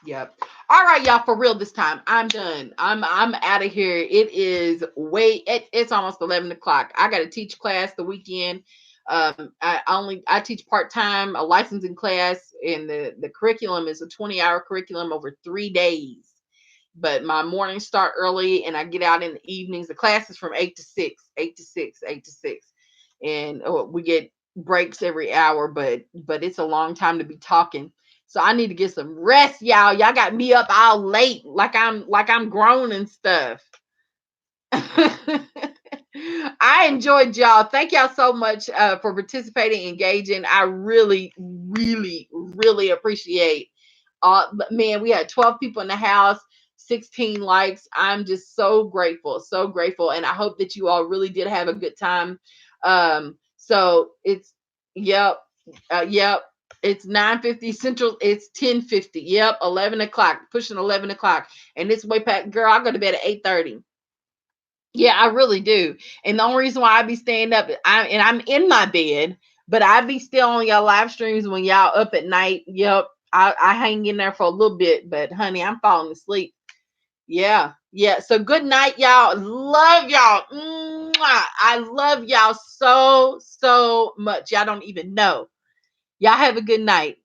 Yep. All right, y'all. For real this time, I'm done. I'm out of here. It's almost 11 o'clock. I got to teach class the weekend. I teach part time a licensing class, and the curriculum is a 20-hour curriculum over 3 days. But my mornings start early, and I get out in the evenings. The class is from 8 to 6, 8 to 6, 8 to 6, and we get breaks every hour. But it's a long time to be talking. So I need to get some rest, y'all. Y'all got me up all late, like I'm grown and stuff. I enjoyed y'all. Thank y'all so much for participating, engaging. I really, really, really appreciate. Man, we had 12 people in the house, 16 likes. I'm just so grateful, and I hope that you all really did have a good time. So it's yep, yep. It's 9:50 Central. It's 10:50. Yep, 11 o'clock, pushing 11 o'clock, and it's way past. Girl, I go to bed at 8:30. Yeah, I really do. And the only reason why I be staying up, I'm in my bed, but I be still on y'all live streams when y'all up at night. Yep. I hang in there for a little bit, but honey, I'm falling asleep. Yeah. Yeah. So good night, y'all. Love y'all. Mwah. I love y'all so, so much. Y'all don't even know. Y'all have a good night.